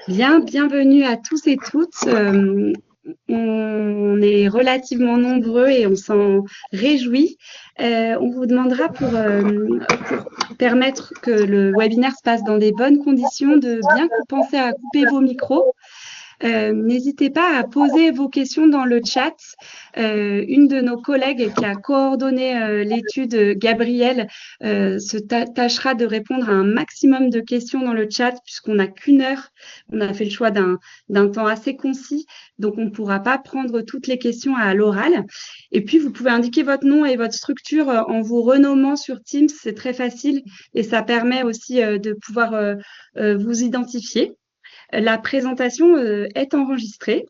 Bien, bienvenue à tous et toutes. On est relativement nombreux et on s'en réjouit. On vous demandera pour permettre que le webinaire se passe dans des bonnes conditions de bien penser à couper vos micros. N'hésitez pas à poser vos questions dans le chat. Une de nos collègues qui a coordonné l'étude, Gabrielle, se tâchera de répondre à un maximum de questions dans le chat puisqu'on n'a qu'une heure. On a fait le choix d'un temps assez concis, donc on ne pourra pas prendre toutes les questions à l'oral. Et puis, vous pouvez indiquer votre nom et votre structure en vous renommant sur Teams. C'est très facile et ça permet aussi de pouvoir vous identifier. La présentation est enregistrée.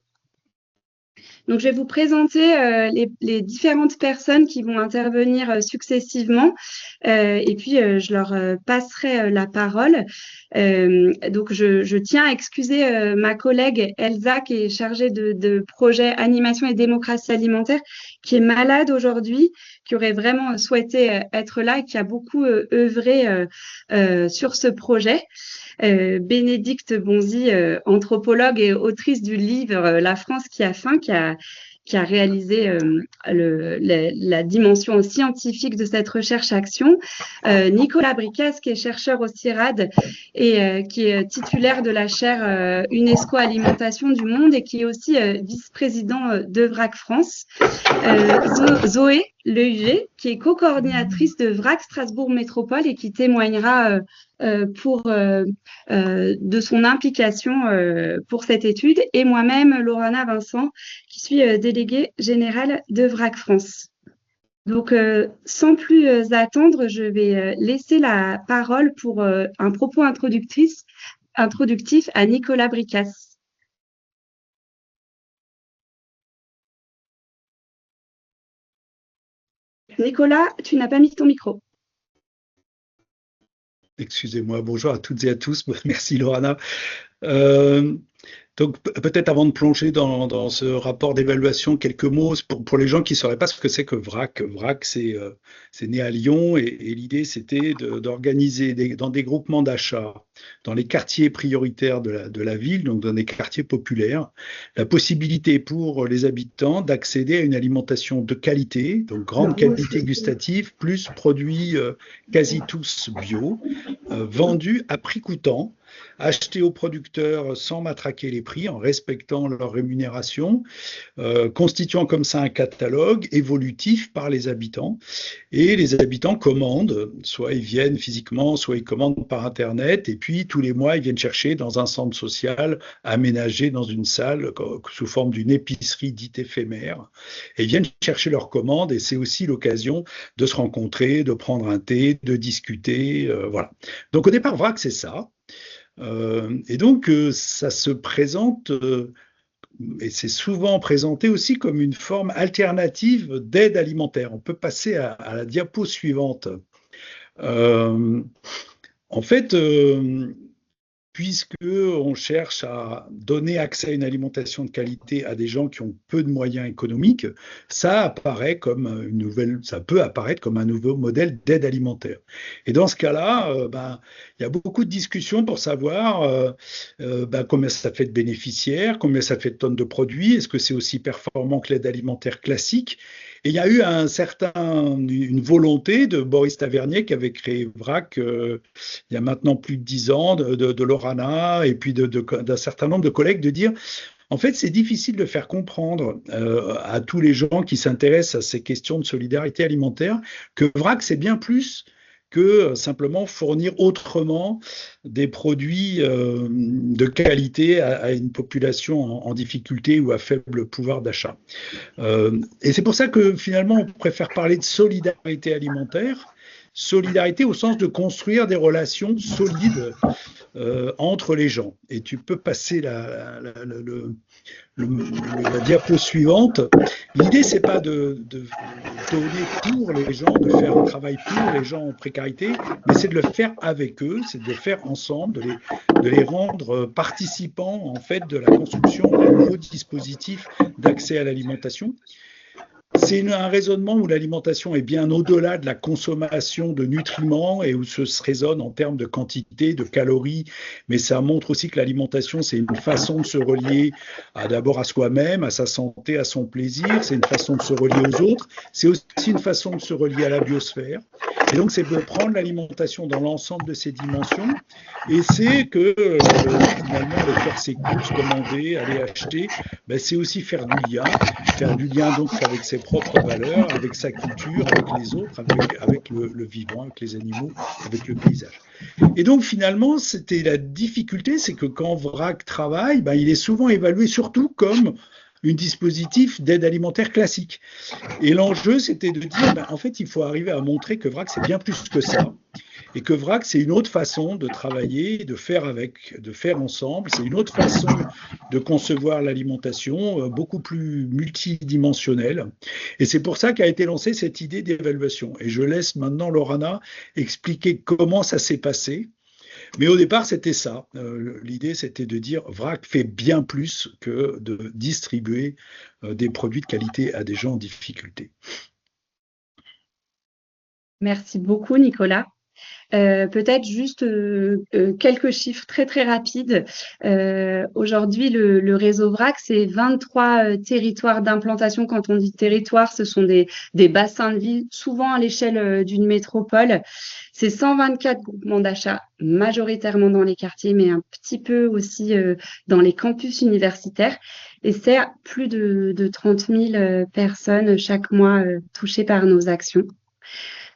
Donc, je vais vous présenter les différentes personnes qui vont intervenir successivement et puis je leur passerai la parole. Donc, je tiens à excuser ma collègue Elsa qui est chargée de projet animation et démocratie alimentaire, qui est malade aujourd'hui, qui aurait vraiment souhaité être là et qui a beaucoup œuvré sur ce projet. Bénédicte Bonzi, anthropologue et autrice du livre La France qui a faim, qui a réalisé la dimension scientifique de cette recherche-action. Nicolas Bricasse, qui est chercheur au CIRAD et qui est titulaire de la chaire UNESCO Alimentation du Monde et qui est aussi vice-président de VRAC France. Zoé Lehuet, qui est co-coordinatrice de VRAC Strasbourg Métropole et qui témoignera de son implication pour cette étude, et moi-même, Laurana Vincent, qui suis déléguée générale de VRAC France. Donc, sans plus attendre, je vais laisser la parole pour un propos introductif à Nicolas Bricasse. Nicolas, tu n'as pas mis ton micro. Excusez-moi, bonjour à toutes et à tous. Merci Laurana. Donc peut-être avant de plonger dans ce rapport d'évaluation, quelques mots pour les gens qui ne sauraient pas ce que c'est que VRAC. VRAC, c'est né à Lyon et l'idée c'était d'organiser dans des groupements d'achat dans les quartiers prioritaires de la ville, donc dans des quartiers populaires, la possibilité pour les habitants d'accéder à une alimentation de qualité, donc grande qualité gustative, plus produits quasi tous bio, vendus à prix coûtant, acheter aux producteurs sans matraquer les prix, en respectant leur rémunération, constituant comme ça un catalogue évolutif par les habitants. Et les habitants commandent, soit ils viennent physiquement, soit ils commandent par Internet, et puis tous les mois, ils viennent chercher dans un centre social aménagé dans une salle sous forme d'une épicerie dite éphémère, et ils viennent chercher leurs commandes, et c'est aussi l'occasion de se rencontrer, de prendre un thé, de discuter, voilà. Donc au départ, VRAC, c'est ça. Et donc, ça se présente, et c'est souvent présenté aussi comme une forme alternative d'aide alimentaire. On peut passer à la diapo suivante. En fait, puisque on cherche à donner accès à une alimentation de qualité à des gens qui ont peu de moyens économiques, ça peut apparaître comme un nouveau modèle d'aide alimentaire. Et dans ce cas-là, il y a beaucoup de discussions pour savoir combien ça fait de bénéficiaires, combien ça fait de tonnes de produits, est-ce que c'est aussi performant que l'aide alimentaire classique? Et il y a eu une volonté de Boris Tavernier qui avait créé VRAC il y a maintenant plus de 10 ans, de Lorana et puis d'un certain nombre de collègues de dire, en fait, c'est difficile de faire comprendre à tous les gens qui s'intéressent à ces questions de solidarité alimentaire que VRAC, c'est bien plus que simplement fournir autrement des produits de qualité à une population en difficulté ou à faible pouvoir d'achat. Et c'est pour ça que finalement, on préfère parler de solidarité alimentaire, solidarité au sens de construire des relations solides entre les gens. Et tu peux passer la diapo suivante. L'idée, c'est pas de donner pour les gens, de faire un travail pour les gens en précarité, mais c'est de le faire avec eux, c'est de le faire ensemble, de les rendre participants en fait de la construction d'un nouveau dispositif d'accès à l'alimentation. C'est un raisonnement où l'alimentation est bien au-delà de la consommation de nutriments et où se raisonne en termes de quantité, de calories, mais ça montre aussi que l'alimentation, c'est une façon de se relier d'abord à soi-même, à sa santé, à son plaisir, c'est une façon de se relier aux autres, c'est aussi une façon de se relier à la biosphère. Et donc, c'est de prendre l'alimentation dans l'ensemble de ses dimensions. Et c'est que finalement, aller faire ses courses, commander, aller acheter, ben, c'est aussi faire du lien donc avec ses propres valeurs, avec sa culture, avec les autres, avec le vivant, avec les animaux, avec le paysage. Et donc finalement, c'était la difficulté, c'est que quand VRAC travaille, ben, il est souvent évalué surtout comme un dispositif d'aide alimentaire classique. Et l'enjeu, c'était de dire, ben, en fait, il faut arriver à montrer que VRAC, c'est bien plus que ça, et que VRAC, c'est une autre façon de travailler, de faire avec, de faire ensemble. C'est une autre façon de concevoir l'alimentation, beaucoup plus multidimensionnelle. Et c'est pour ça qu'a été lancée cette idée d'évaluation. Et je laisse maintenant Lorana expliquer comment ça s'est passé. Mais au départ, c'était ça. L'idée, c'était de dire VRAC fait bien plus que de distribuer des produits de qualité à des gens en difficulté. Merci beaucoup, Nicolas. Peut-être juste quelques chiffres très très rapides. Aujourd'hui, le réseau VRAC, c'est 23 territoires d'implantation. Quand on dit territoire, ce sont des bassins de vie, souvent à l'échelle d'une métropole. C'est 124 groupements d'achat, majoritairement dans les quartiers, mais un petit peu aussi dans les campus universitaires. Et c'est plus de 30 000 personnes chaque mois touchées par nos actions.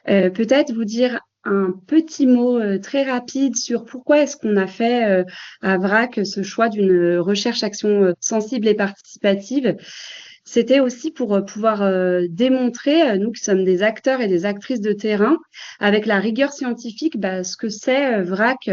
Peut-être vous dire un petit mot très rapide sur pourquoi est-ce qu'on a fait à VRAC ce choix d'une recherche-action sensible et participative. C'était aussi pour pouvoir démontrer, nous qui sommes des acteurs et des actrices de terrain, avec la rigueur scientifique, ce que c'est VRAC,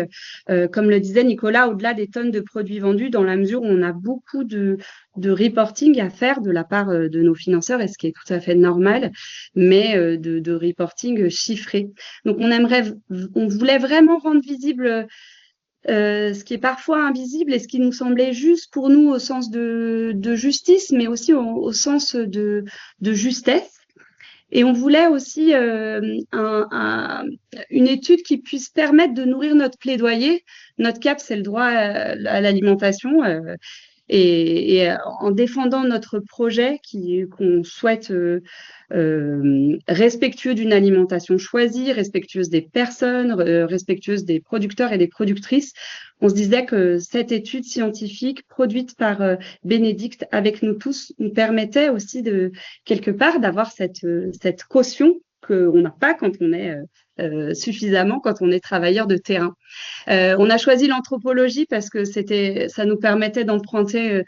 comme le disait Nicolas, au-delà des tonnes de produits vendus, dans la mesure où on a beaucoup de reporting à faire de la part de nos financeurs, et ce qui est tout à fait normal, mais de reporting chiffré. Donc on voulait vraiment rendre visible ce qui est parfois invisible et ce qui nous semblait juste pour nous au sens de justice, mais aussi au sens de justesse. Et on voulait aussi une étude qui puisse permettre de nourrir notre plaidoyer. Notre cap, c'est le droit à l'alimentation. Et en défendant notre projet qu'on souhaite respectueux d'une alimentation choisie, respectueuse des personnes, respectueuse des producteurs et des productrices, on se disait que cette étude scientifique produite par Bénédicte avec nous tous nous permettait aussi de quelque part d'avoir cette caution qu'on n'a pas quand on est suffisamment quand on est travailleur de terrain. On a choisi l'anthropologie parce que ça nous permettait d'emprunter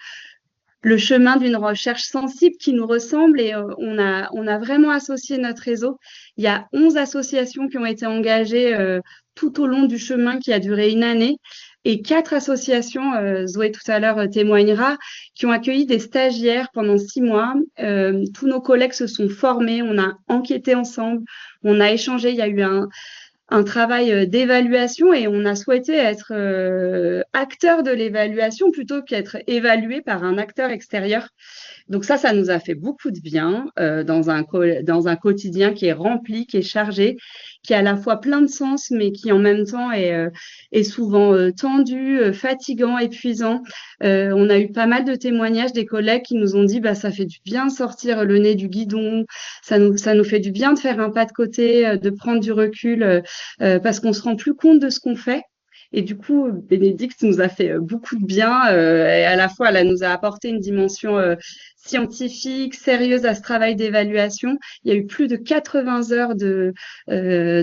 le chemin d'une recherche sensible qui nous ressemble et on a vraiment associé notre réseau. Il y a 11 associations qui ont été engagées tout au long du chemin qui a duré une année et 4 associations, Zoé tout à l'heure témoignera, qui ont accueilli des stagiaires pendant 6 mois. Tous nos collègues se sont formés, on a enquêté ensemble, on a échangé, il y a eu un travail d'évaluation et on a souhaité être acteur de l'évaluation plutôt qu'être évalué par un acteur extérieur. Donc ça nous a fait beaucoup de bien dans un quotidien qui est rempli, qui est chargé, qui a à la fois plein de sens, mais qui en même temps est souvent tendu, fatigant, épuisant. On a eu pas mal de témoignages des collègues qui nous ont dit ça fait du bien de sortir le nez du guidon, ça nous fait du bien de faire un pas de côté, de prendre du recul, parce qu'on se rend plus compte de ce qu'on fait. Et du coup, Bénédicte nous a fait beaucoup de bien et à la fois, elle nous a apporté une dimension scientifique, sérieuse à ce travail d'évaluation. Il y a eu plus de 80 heures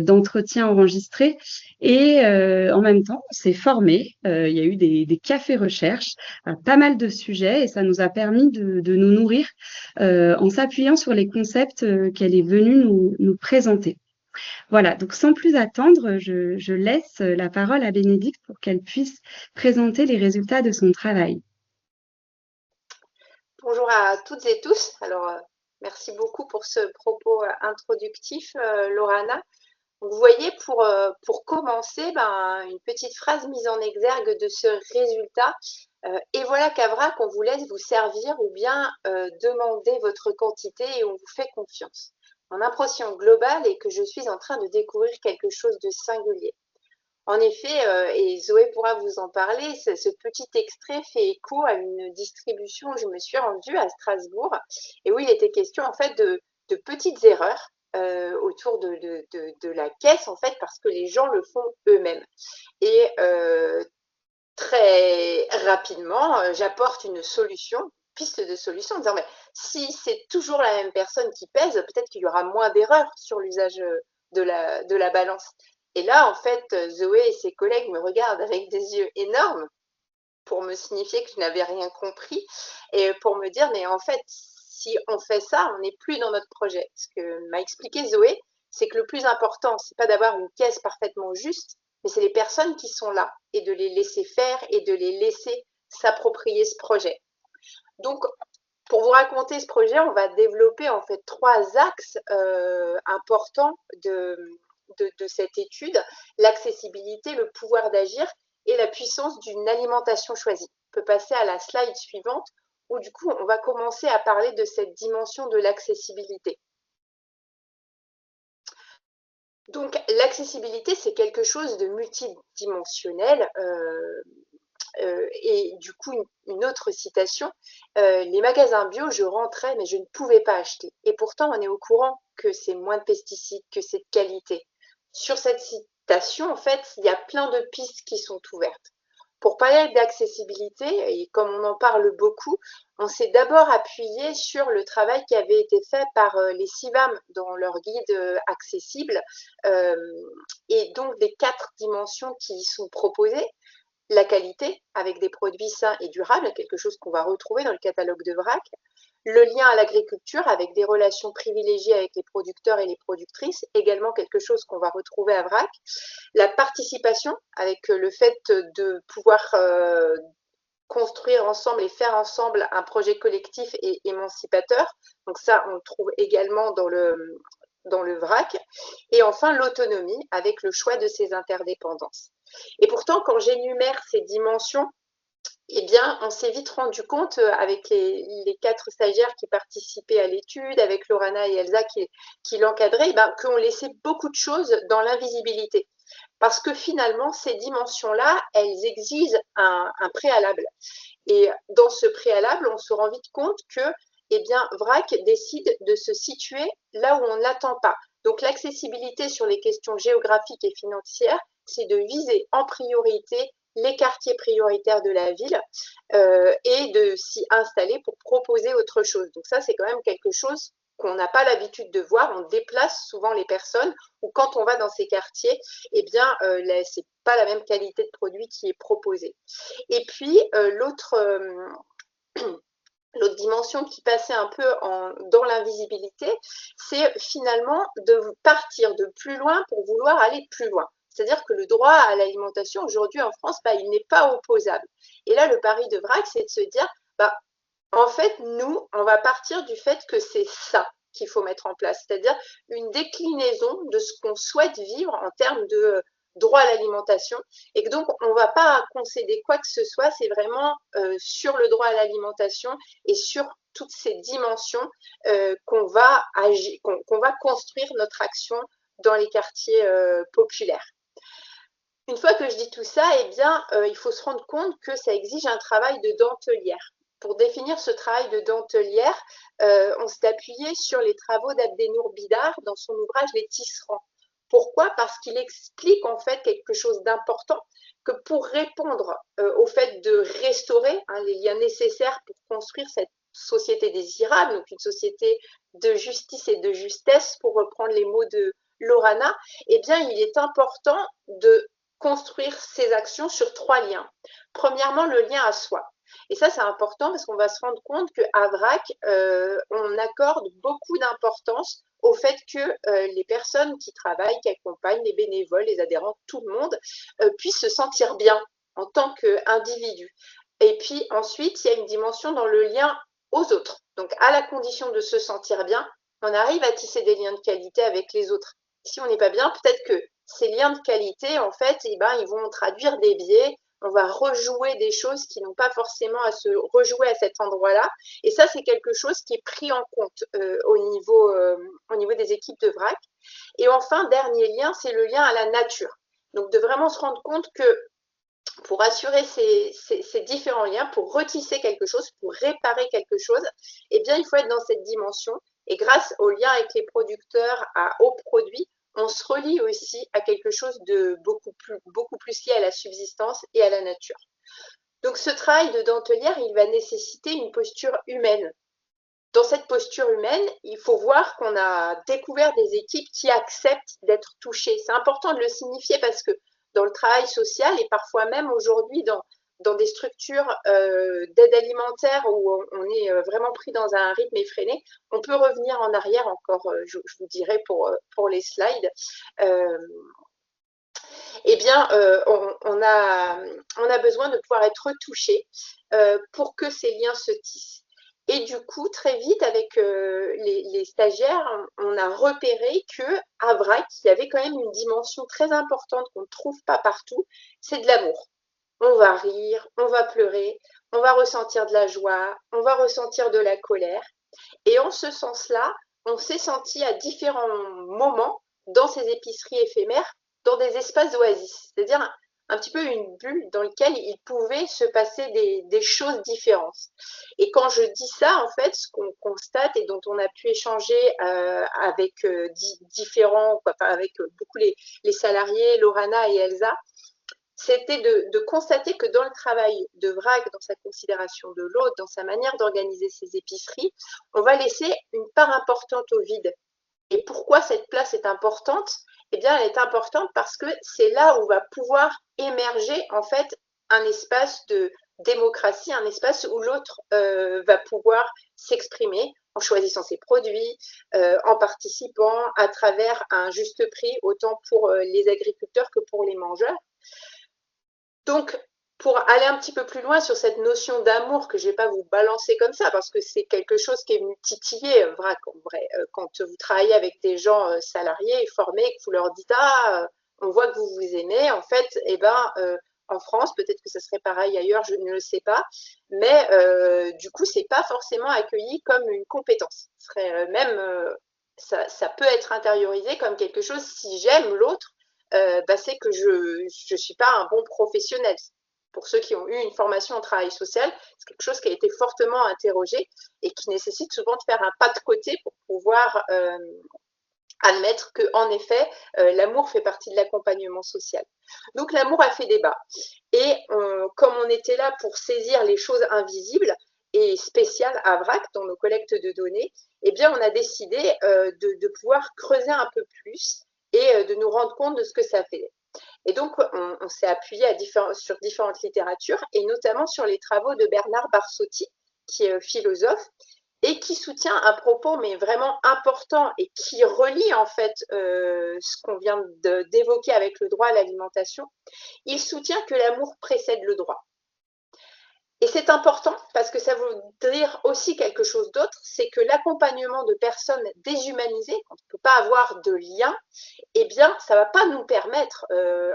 d'entretien enregistrés et en même temps, on s'est formé. Il y a eu des cafés recherche, pas mal de sujets et ça nous a permis de nous nourrir en s'appuyant sur les concepts qu'elle est venue nous présenter. Voilà, donc sans plus attendre, je laisse la parole à Bénédicte pour qu'elle puisse présenter les résultats de son travail. Bonjour à toutes et tous. Alors, merci beaucoup pour ce propos introductif, Lorana. Donc, vous voyez, pour commencer, une petite phrase mise en exergue de ce résultat. Et voilà qu'à vrac, on vous laisse vous servir ou bien demander votre quantité et on vous fait confiance. Mon impression globale est que je suis en train de découvrir quelque chose de singulier. En effet, et Zoé pourra vous en parler, ce petit extrait fait écho à une distribution où je me suis rendue à Strasbourg et où il était question en fait de petites erreurs autour de la caisse en fait parce que les gens le font eux-mêmes. Et très rapidement, j'apporte une solution, piste de solution, en disant mais si c'est toujours la même personne qui pèse, peut-être qu'il y aura moins d'erreurs sur l'usage de la balance. Et là, en fait, Zoé et ses collègues me regardent avec des yeux énormes pour me signifier que je n'avais rien compris et pour me dire, mais en fait, si on fait ça, on n'est plus dans notre projet. Ce que m'a expliqué Zoé, c'est que le plus important, c'est pas d'avoir une caisse parfaitement juste, mais c'est les personnes qui sont là et de les laisser faire et de les laisser s'approprier ce projet. Donc, pour vous raconter ce projet, on va développer en fait trois axes importants de cette étude, l'accessibilité, le pouvoir d'agir et la puissance d'une alimentation choisie. On peut passer à la slide suivante où du coup on va commencer à parler de cette dimension de l'accessibilité. Donc l'accessibilité, c'est quelque chose de multidimensionnel. Et du coup, une autre citation, les magasins bio, je rentrais, mais je ne pouvais pas acheter. Et pourtant, on est au courant que c'est moins de pesticides, que c'est de qualité. Sur cette citation, en fait, il y a plein de pistes qui sont ouvertes. Pour parler d'accessibilité, et comme on en parle beaucoup, on s'est d'abord appuyé sur le travail qui avait été fait par les CIVAM dans leur guide accessible, et donc des 4 dimensions qui y sont proposées. La qualité, avec des produits sains et durables, quelque chose qu'on va retrouver dans le catalogue de VRAC. Le lien à l'agriculture, avec des relations privilégiées avec les producteurs et les productrices, également quelque chose qu'on va retrouver à VRAC. La participation, avec le fait de pouvoir construire ensemble et faire ensemble un projet collectif et émancipateur. Donc ça, on le trouve également dans le VRAC. Et enfin, l'autonomie, avec le choix de ses interdépendances. Et pourtant, quand j'énumère ces dimensions, eh bien, on s'est vite rendu compte avec les 4 stagiaires qui participaient à l'étude, avec Lorana et Elsa qui l'encadraient, qu'on laissait beaucoup de choses dans l'invisibilité. Parce que finalement, ces dimensions-là, elles exigent un préalable. Et dans ce préalable, on se rend vite compte que eh bien, VRAC décide de se situer là où on ne l'attend pas. Donc l'accessibilité sur les questions géographiques et financières, c'est de viser en priorité les quartiers prioritaires de la ville et de s'y installer pour proposer autre chose. Donc ça, c'est quand même quelque chose qu'on n'a pas l'habitude de voir. On déplace souvent les personnes ou quand on va dans ces quartiers, eh bien, c'est pas la même qualité de produit qui est proposée. Et puis, l'autre dimension qui passait un peu dans l'invisibilité, c'est finalement de partir de plus loin pour vouloir aller plus loin. C'est-à-dire que le droit à l'alimentation, aujourd'hui en France, il n'est pas opposable. Et là, le pari de VRAC, c'est de se dire, en fait, nous, on va partir du fait que c'est ça qu'il faut mettre en place, c'est-à-dire une déclinaison de ce qu'on souhaite vivre en termes de droit à l'alimentation et que donc on ne va pas concéder quoi que ce soit, c'est vraiment sur le droit à l'alimentation et sur toutes ces dimensions qu'on va construire notre action dans les quartiers populaires. Une fois que je dis tout ça, eh bien, il faut se rendre compte que ça exige un travail de dentelière. Pour définir ce travail de dentelière, on s'est appuyé sur les travaux d'Abdenour Bidar dans son ouvrage Les Tisserands. Pourquoi? Parce qu'il explique en fait quelque chose d'important, que pour répondre au fait de restaurer les liens nécessaires pour construire cette société désirable, donc une société de justice et de justesse, pour reprendre les mots de Lorana, eh bien, il est important de construire ces actions sur 3 liens. Premièrement, le lien à soi. Et ça, c'est important parce qu'on va se rendre compte qu'à VRAC, on accorde beaucoup d'importance au fait que les personnes qui travaillent, qui accompagnent, les bénévoles, les adhérents, tout le monde, puissent se sentir bien en tant qu'individu. Et puis ensuite, il y a une dimension dans le lien aux autres. Donc, à la condition de se sentir bien, on arrive à tisser des liens de qualité avec les autres. si on n'est pas bien, peut-être que ces liens de qualité, en fait, eh ben, ils vont traduire des biais. On va rejouer des choses qui n'ont pas forcément à se rejouer à cet endroit-là. Et ça, c'est quelque chose qui est pris en compte au niveau des équipes de VRAC. Et enfin, dernier lien, c'est le lien à la nature. Donc, de vraiment se rendre compte que pour assurer ces différents liens, pour retisser quelque chose, pour réparer quelque chose, eh bien, il faut être dans cette dimension. Et grâce au lien avec les producteurs, aux produits, on se relie aussi à quelque chose de beaucoup plus lié à la subsistance et à la nature. Donc, ce travail de dentelière, il va nécessiter une posture humaine. Dans cette posture humaine, il faut voir qu'on a découvert des équipes qui acceptent d'être touchées. C'est important de le signifier parce que dans le travail social et parfois même aujourd'hui dans des structures d'aide alimentaire où on est vraiment pris dans un rythme effréné, on peut revenir en arrière encore, je vous dirai pour les slides. Eh bien, on a besoin de pouvoir être touché pour que ces liens se tissent. Et du coup, très vite, avec les stagiaires, on a repéré qu'à VRAC, il y avait quand même une dimension très importante qu'on ne trouve pas partout, c'est de l'amour. On va rire, on va pleurer, on va ressentir de la joie, on va ressentir de la colère. Et en ce sens-là, on s'est senti à différents moments dans ces épiceries éphémères, dans des espaces d'oasis, c'est-à-dire un petit peu une bulle dans laquelle il pouvait se passer des choses différentes. Et quand je dis ça, en fait, ce qu'on constate et dont on a pu échanger avec avec beaucoup les salariés, Lorana et Elsa, c'était de constater que dans le travail de VRAC, dans sa considération de l'autre, dans sa manière d'organiser ses épiceries, on va laisser une part importante au vide. Et pourquoi cette place est importante? Eh bien, elle est importante parce que c'est là où va pouvoir émerger en fait un espace de démocratie, un espace où l'autre va pouvoir s'exprimer en choisissant ses produits, en participant à travers un juste prix, autant pour les agriculteurs que pour les mangeurs. Donc, pour aller un petit peu plus loin sur cette notion d'amour que je ne vais pas vous balancer comme ça, parce que c'est quelque chose qui est venu titiller, vrai, quand vous travaillez avec des gens salariés et formés, que vous leur dites « Ah, on voit que vous vous aimez », en fait, eh ben, en France, peut-être que ça serait pareil ailleurs, je ne le sais pas, mais du coup, ce n'est pas forcément accueilli comme une compétence. Ce serait même, ça peut être intériorisé comme quelque chose, si j'aime l'autre, c'est que je suis pas un bon professionnel. Pour ceux qui ont eu une formation en travail social, c'est quelque chose qui a été fortement interrogé et qui nécessite souvent de faire un pas de côté pour pouvoir admettre qu'en effet, l'amour fait partie de l'accompagnement social. Donc l'amour a fait débat. Et comme on était là pour saisir les choses invisibles et spéciales à VRAC dans nos collectes de données, eh bien on a décidé de pouvoir creuser un peu plus et de nous rendre compte de ce que ça fait. Et donc, on s'est appuyé sur différentes littératures, et notamment sur les travaux de Bernard Barsotti, qui est philosophe, et qui soutient un propos, mais vraiment important, et qui relie en fait ce qu'on vient d'évoquer avec le droit à l'alimentation. Il soutient que l'amour précède le droit. Et c'est important parce que ça veut dire aussi quelque chose d'autre, c'est que l'accompagnement de personnes déshumanisées, quand on ne peut pas avoir de lien, eh bien, ça ne va pas nous permettre,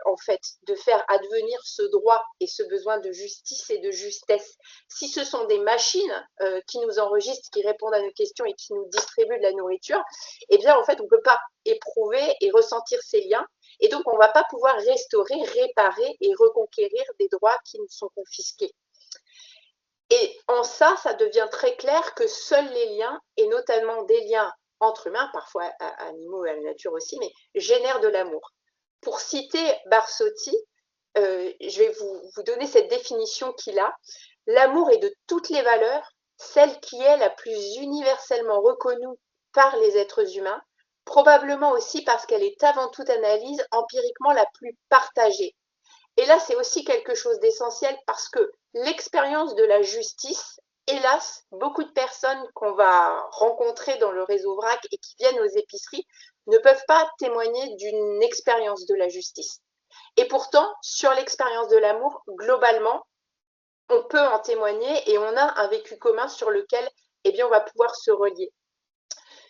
en fait, de faire advenir ce droit et ce besoin de justice et de justesse. Si ce sont des machines qui nous enregistrent, qui répondent à nos questions et qui nous distribuent de la nourriture, eh bien, en fait, on ne peut pas éprouver et ressentir ces liens. Et donc, on ne va pas pouvoir restaurer, réparer et reconquérir des droits qui nous sont confisqués. Et en ça, ça devient très clair que seuls les liens, et notamment des liens entre humains, parfois animaux et à la nature aussi, mais génèrent de l'amour. Pour citer Barsotti, je vais vous donner cette définition qu'il a. L'amour est de toutes les valeurs, celle qui est la plus universellement reconnue par les êtres humains, probablement aussi parce qu'elle est avant toute analyse empiriquement la plus partagée. Et là, c'est aussi quelque chose d'essentiel parce que l'expérience de la justice, hélas, beaucoup de personnes qu'on va rencontrer dans le réseau VRAC et qui viennent aux épiceries ne peuvent pas témoigner d'une expérience de la justice. Et pourtant, sur l'expérience de l'amour, globalement, on peut en témoigner et on a un vécu commun sur lequel, eh bien, on va pouvoir se relier.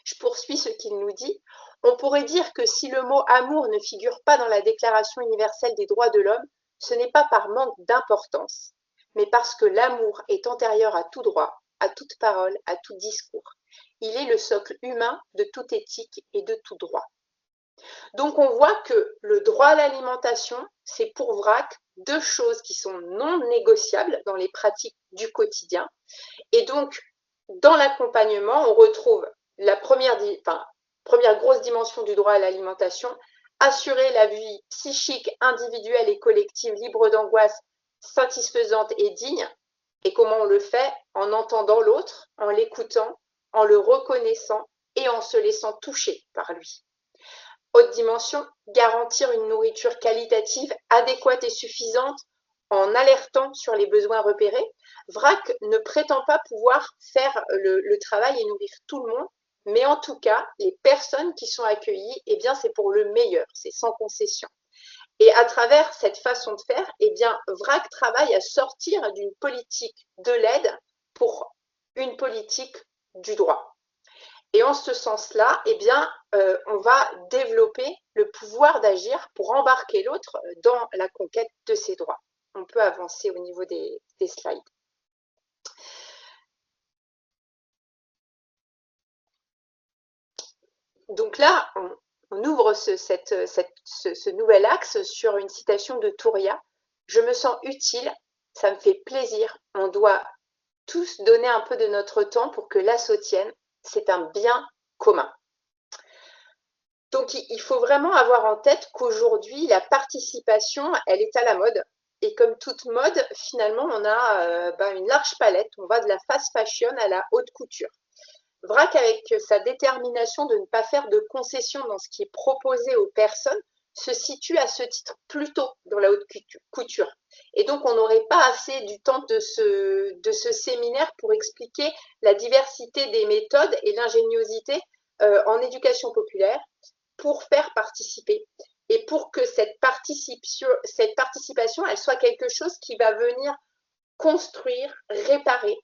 Je poursuis ce qu'il nous dit. On pourrait dire que si le mot amour ne figure pas dans la Déclaration universelle des droits de l'homme, ce n'est pas par manque d'importance, mais parce que l'amour est antérieur à tout droit, à toute parole, à tout discours. Il est le socle humain de toute éthique et de tout droit. Donc on voit que le droit à l'alimentation, c'est pour VRAC deux choses qui sont non négociables dans les pratiques du quotidien. Et donc, dans l'accompagnement, on retrouve la première grosse dimension du droit à l'alimentation, assurer la vie psychique, individuelle et collective libre d'angoisse, satisfaisante et digne. Et comment on le fait? En entendant l'autre, en l'écoutant, en le reconnaissant et en se laissant toucher par lui. Haute dimension, garantir une nourriture qualitative, adéquate et suffisante en alertant sur les besoins repérés. VRAC ne prétend pas pouvoir faire le travail et nourrir tout le monde, mais en tout cas, les personnes qui sont accueillies, eh bien, c'est pour le meilleur, c'est sans concession. Et à travers cette façon de faire, eh bien, VRAC travaille à sortir d'une politique de l'aide pour une politique du droit. Et en ce sens-là, eh bien, on va développer le pouvoir d'agir pour embarquer l'autre dans la conquête de ses droits. On peut avancer au niveau des slides. Donc là, on ouvre ce nouvel axe sur une citation de Touria. Je me sens utile, ça me fait plaisir. On doit tous donner un peu de notre temps pour que l'assaut tienne. C'est un bien commun. Donc, il faut vraiment avoir en tête qu'aujourd'hui, la participation, elle est à la mode. Et comme toute mode, finalement, on a une large palette. On va de la fast fashion à la haute couture. VRAC, avec sa détermination de ne pas faire de concessions dans ce qui est proposé aux personnes, se situe à ce titre plutôt dans la haute couture. Et donc, on n'aurait pas assez du temps de ce séminaire pour expliquer la diversité des méthodes et l'ingéniosité en éducation populaire pour faire participer et pour que cette participation, elle soit quelque chose qui va venir construire, réparer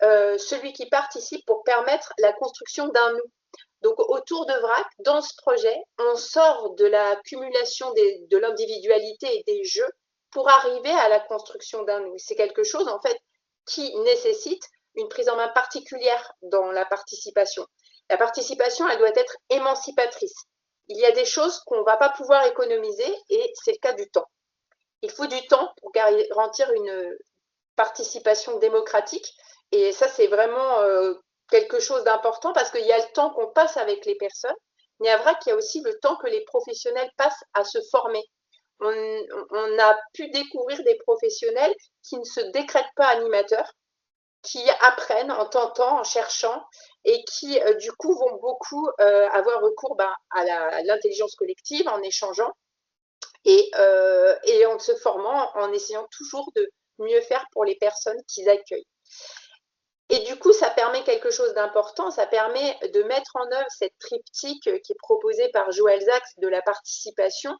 celui qui participe pour permettre la construction d'un nous. Donc autour de VRAC, dans ce projet, on sort de l'accumulation de l'individualité et des jeux pour arriver à la construction d'un nous. C'est quelque chose en fait qui nécessite une prise en main particulière dans la participation. La participation, elle doit être émancipatrice. Il y a des choses qu'on ne va pas pouvoir économiser et c'est le cas du temps. Il faut du temps pour garantir une participation démocratique et ça, c'est vraiment quelque chose d'important parce qu'il y a le temps qu'on passe avec les personnes, mais à VRAC, il y a aussi le temps que les professionnels passent à se former. On a pu découvrir des professionnels qui ne se décrètent pas animateurs, qui apprennent en tentant, en cherchant et qui, du coup, vont beaucoup avoir recours à l'intelligence collective en échangeant et en se formant, en essayant toujours de mieux faire pour les personnes qu'ils accueillent. Et du coup, ça permet quelque chose d'important, ça permet de mettre en œuvre cette triptyque qui est proposée par Joël Zax de la participation,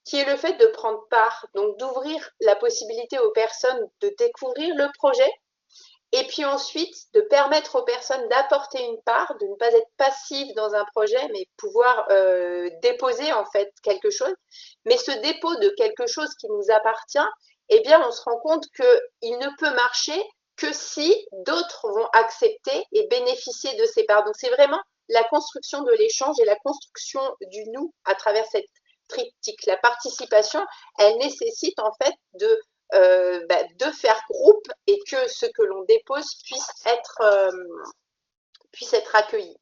qui est le fait de prendre part, donc d'ouvrir la possibilité aux personnes de découvrir le projet, et puis ensuite de permettre aux personnes d'apporter une part, de ne pas être passive dans un projet, mais pouvoir déposer en fait quelque chose. Mais ce dépôt de quelque chose qui nous appartient, eh bien on se rend compte qu'il ne peut marcher que si d'autres vont accepter et bénéficier de ces parts. Donc c'est vraiment la construction de l'échange et la construction du nous à travers cette triptyque. La participation, elle nécessite en fait de faire groupe et que ce que l'on dépose puisse être accueilli.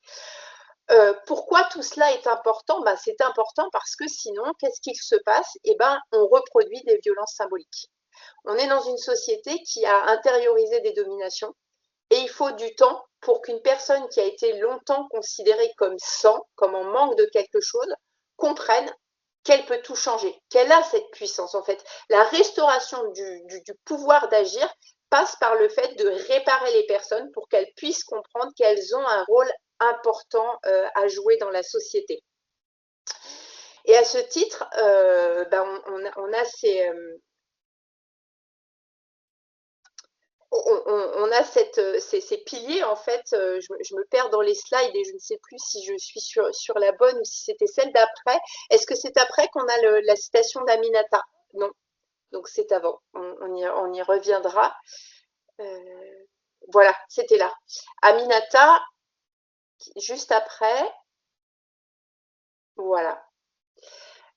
Pourquoi tout cela est important? C'est important parce que sinon, qu'est-ce qu'il se passe? On reproduit des violences symboliques. On est dans une société qui a intériorisé des dominations et il faut du temps pour qu'une personne qui a été longtemps considérée comme sans, comme en manque de quelque chose, comprenne qu'elle peut tout changer, qu'elle a cette puissance en fait. La restauration du pouvoir d'agir passe par le fait de réparer les personnes pour qu'elles puissent comprendre qu'elles ont un rôle important à jouer dans la société. Et à ce titre, on a on a ces piliers, en fait, je me perds dans les slides et je ne sais plus si je suis sur la bonne ou si c'était celle d'après. Est-ce que c'est après qu'on a la citation d'Aminata? Non, donc c'est avant, on y reviendra. Voilà, c'était là. Aminata, juste après, voilà.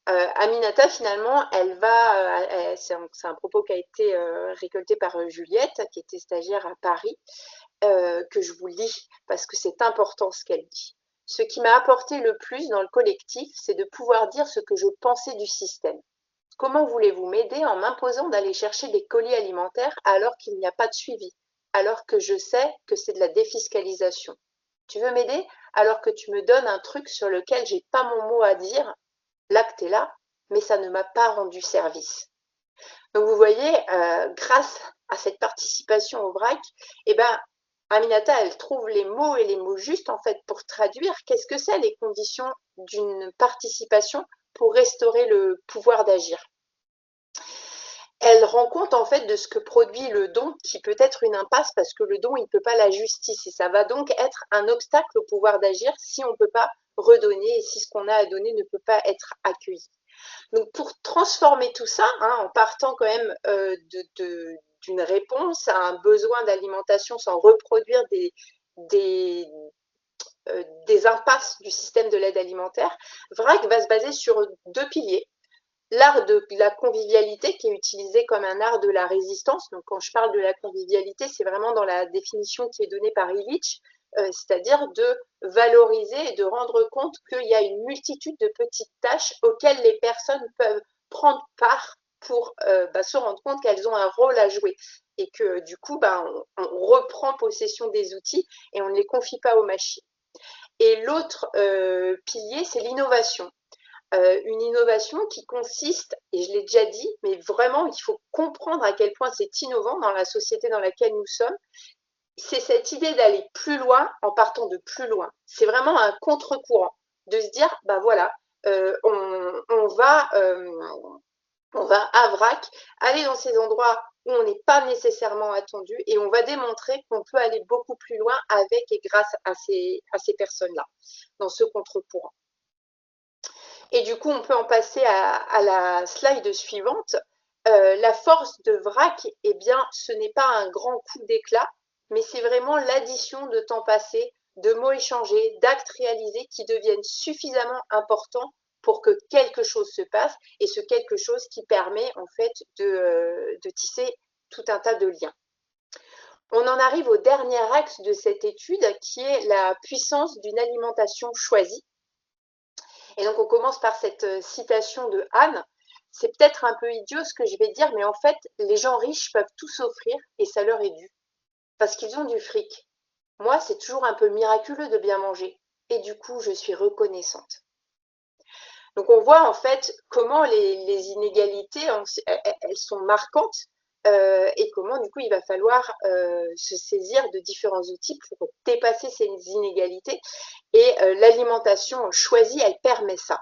Aminata, finalement, elle va, c'est un propos qui a été récolté par Juliette, qui était stagiaire à Paris, que je vous lis parce que c'est important ce qu'elle dit. Ce qui m'a apporté le plus dans le collectif, c'est de pouvoir dire ce que je pensais du système. Comment voulez-vous m'aider en m'imposant d'aller chercher des colis alimentaires alors qu'il n'y a pas de suivi, alors que je sais que c'est de la défiscalisation? Tu veux m'aider alors que tu me donnes un truc sur lequel j'ai pas mon mot à dire? L'acte est là, mais ça ne m'a pas rendu service. Donc vous voyez, grâce à cette participation au vrac, eh ben, Aminata, elle trouve les mots et les mots justes en fait pour traduire qu'est-ce que c'est les conditions d'une participation pour restaurer le pouvoir d'agir. Elle rend compte en fait de ce que produit le don, qui peut être une impasse parce que le don, il ne peut pas la justice et ça va donc être un obstacle au pouvoir d'agir si on ne peut pas redonner et si ce qu'on a à donner ne peut pas être accueilli. Donc pour transformer tout ça, en partant quand même d'une réponse à un besoin d'alimentation sans reproduire des impasses du système de l'aide alimentaire, VRAC va se baser sur 2 piliers. L'art de la convivialité qui est utilisé comme un art de la résistance. Donc quand je parle de la convivialité, c'est vraiment dans la définition qui est donnée par Illich, c'est-à-dire de valoriser et de rendre compte qu'il y a une multitude de petites tâches auxquelles les personnes peuvent prendre part pour se rendre compte qu'elles ont un rôle à jouer et que du coup, on reprend possession des outils et on ne les confie pas aux machines. Et l'autre pilier, c'est l'innovation. Une innovation qui consiste, et je l'ai déjà dit, mais vraiment, il faut comprendre à quel point c'est innovant dans la société dans laquelle nous sommes. C'est cette idée d'aller plus loin en partant de plus loin. C'est vraiment un contre-courant, de se dire, voilà, on va à VRAC, aller dans ces endroits où on n'est pas nécessairement attendu et on va démontrer qu'on peut aller beaucoup plus loin avec et grâce à ces personnes-là, dans ce contre-courant. Et du coup, on peut en passer à la slide suivante. La force de VRAC, eh bien, ce n'est pas un grand coup d'éclat, mais c'est vraiment l'addition de temps passé, de mots échangés, d'actes réalisés qui deviennent suffisamment importants pour que quelque chose se passe et ce quelque chose qui permet en fait de tisser tout un tas de liens. On en arrive au dernier axe de cette étude qui est la puissance d'une alimentation choisie. Et donc, on commence par cette citation de Anne. C'est peut-être un peu idiot ce que je vais dire, mais en fait, les gens riches peuvent tout s'offrir et ça leur est dû. Parce qu'ils ont du fric. Moi, c'est toujours un peu miraculeux de bien manger. Et du coup, je suis reconnaissante. Donc, on voit en fait comment les inégalités, elles sont marquantes et comment, du coup, il va falloir se saisir de différents outils pour dépasser ces inégalités. Et l'alimentation choisie, elle permet ça.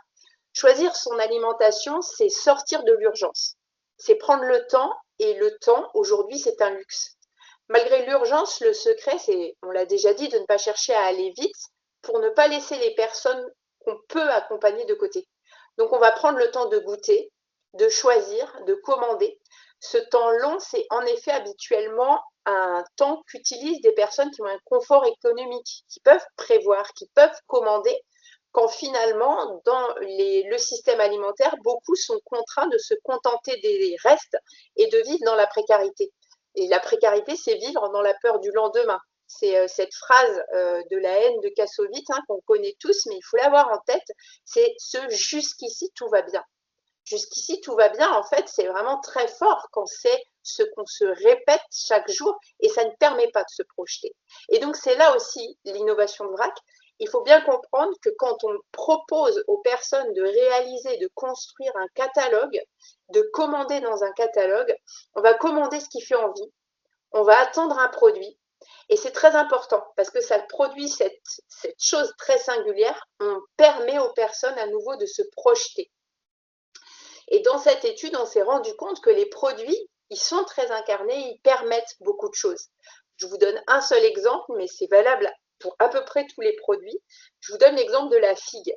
Choisir son alimentation, c'est sortir de l'urgence. C'est prendre le temps, et le temps, aujourd'hui, c'est un luxe. Malgré l'urgence, le secret, c'est, on l'a déjà dit, de ne pas chercher à aller vite pour ne pas laisser les personnes qu'on peut accompagner de côté. Donc, on va prendre le temps de goûter, de choisir, de commander. Ce temps long, c'est en effet habituellement un temps qu'utilisent des personnes qui ont un confort économique, qui peuvent prévoir, qui peuvent commander, quand finalement, dans le système alimentaire, beaucoup sont contraints de se contenter des restes et de vivre dans la précarité. Et la précarité, c'est vivre dans la peur du lendemain. C'est cette phrase de la haine de Kassovitz qu'on connaît tous, mais il faut l'avoir en tête, c'est ce « jusqu'ici, tout va bien ». Jusqu'ici, tout va bien, en fait, c'est vraiment très fort quand c'est ce qu'on se répète chaque jour et ça ne permet pas de se projeter. Et donc, c'est là aussi l'innovation de VRAC. Il faut bien comprendre que quand on propose aux personnes de réaliser, de construire un catalogue, de commander dans un catalogue, on va commander ce qui fait envie, on va attendre un produit. Et c'est très important parce que ça produit cette chose très singulière. On permet aux personnes à nouveau de se projeter. Et dans cette étude, on s'est rendu compte que les produits, ils sont très incarnés, ils permettent beaucoup de choses. Je vous donne un seul exemple, mais c'est valable pour à peu près tous les produits. Je vous donne l'exemple de la figue.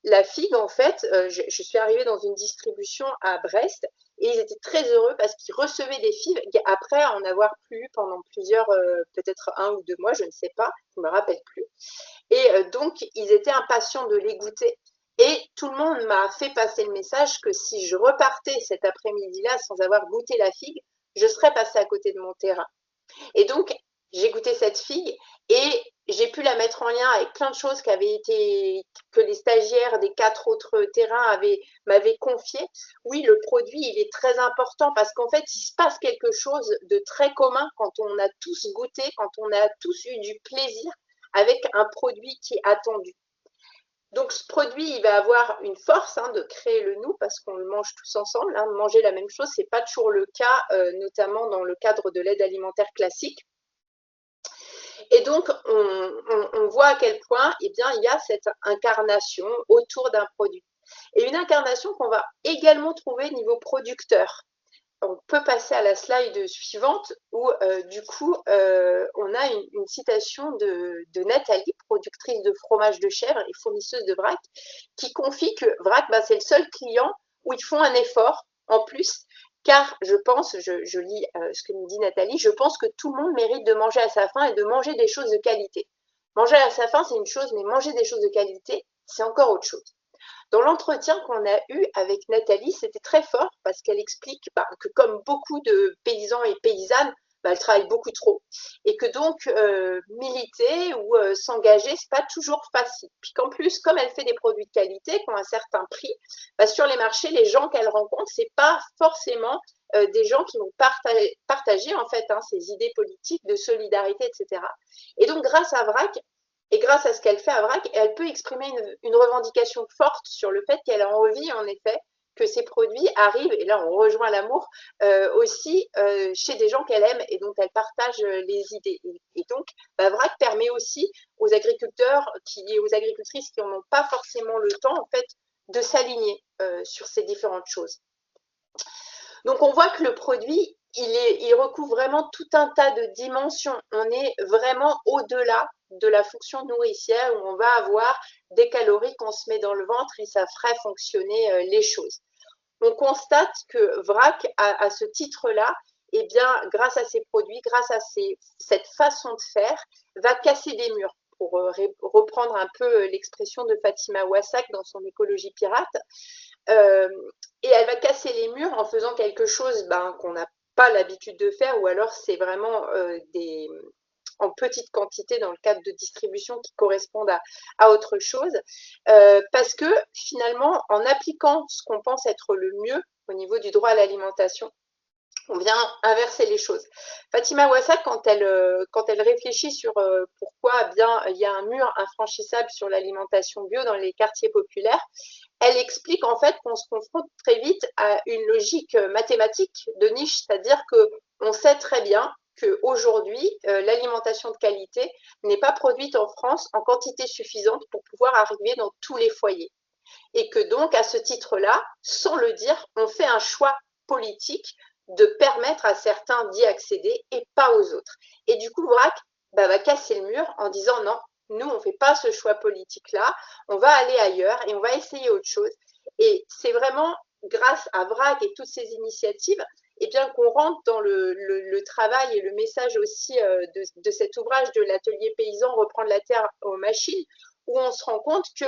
La figue, en fait, je suis arrivée dans une distribution à Brest et ils étaient très heureux parce qu'ils recevaient des figues après en avoir plus pendant plusieurs, peut-être 1 ou 2 mois, je ne sais pas, je ne me rappelle plus. Et donc, ils étaient impatients de les goûter. Et tout le monde m'a fait passer le message que si je repartais cet après-midi-là sans avoir goûté la figue, je serais passée à côté de mon terrain. Et donc, j'ai goûté cette figue et j'ai pu la mettre en lien avec plein de choses que les stagiaires des 4 autres terrains m'avaient confié. Oui, le produit, il est très important parce qu'en fait, il se passe quelque chose de très commun quand on a tous goûté, quand on a tous eu du plaisir avec un produit qui est attendu. Donc, ce produit, il va avoir une force de créer le nous parce qu'on le mange tous ensemble. Manger la même chose, ce n'est pas toujours le cas, notamment dans le cadre de l'aide alimentaire classique. Et donc, on voit à quel point il y a cette incarnation autour d'un produit. Et une incarnation qu'on va également trouver niveau producteur. On peut passer à la slide suivante où du coup on a une citation de Nathalie, productrice de fromage de chèvre et fournisseuse de vrac, qui confie que vrac, c'est le seul client où ils font un effort en plus, car je pense, je lis ce que nous dit Nathalie, je pense que tout le monde mérite de manger à sa faim et de manger des choses de qualité. Manger à sa faim, c'est une chose, mais manger des choses de qualité, c'est encore autre chose. Dans l'entretien qu'on a eu avec Nathalie, c'était très fort parce qu'elle explique que comme beaucoup de paysans et paysannes, elle travaille beaucoup trop et que donc militer ou s'engager, c'est pas toujours facile. Puis qu'en plus, comme elle fait des produits de qualité qui ont un certain prix, sur les marchés, les gens qu'elle rencontre, c'est pas forcément des gens qui vont partager en fait ces idées politiques de solidarité, etc. Et donc grâce à VRAC, et grâce à ce qu'elle fait à VRAC, elle peut exprimer une revendication forte sur le fait qu'elle a envie, en effet, que ces produits arrivent, et là on rejoint l'amour, aussi chez des gens qu'elle aime et dont elle partage les idées. Et donc, VRAC permet aussi aux agriculteurs et aux agricultrices qui n'ont pas forcément le temps, en fait, de s'aligner sur ces différentes choses. Donc on voit que le produit, il recouvre vraiment tout un tas de dimensions. On est vraiment au-delà de la fonction nourricière où on va avoir des calories qu'on se met dans le ventre et ça ferait fonctionner les choses. On constate que VRAC, à ce titre-là, grâce à ses produits, grâce à cette façon de faire, va casser des murs. Pour reprendre un peu l'expression de Fatima Wassak dans son Écologie pirate. Et elle va casser les murs en faisant quelque chose qu'on n'a pas l'habitude de faire, ou alors c'est vraiment en petite quantité dans le cadre de distribution qui correspondent à autre chose, parce que finalement, en appliquant ce qu'on pense être le mieux au niveau du droit à l'alimentation, on vient inverser les choses. Fatima Wassak, quand elle réfléchit sur pourquoi il y a un mur infranchissable sur l'alimentation bio dans les quartiers populaires, elle explique en fait qu'on se confronte très vite à une logique mathématique de niche, c'est-à-dire qu'on sait très bien qu'aujourd'hui, l'alimentation de qualité n'est pas produite en France en quantité suffisante pour pouvoir arriver dans tous les foyers. Et que donc, à ce titre-là, sans le dire, on fait un choix politique de permettre à certains d'y accéder et pas aux autres. Et du coup, VRAC va casser le mur en disant non, nous, on ne fait pas ce choix politique-là, on va aller ailleurs et on va essayer autre chose. Et c'est vraiment grâce à VRAC et toutes ces initiatives qu'on rentre dans le travail et le message aussi de cet ouvrage de l'atelier paysan Reprendre la terre aux machines, où on se rend compte que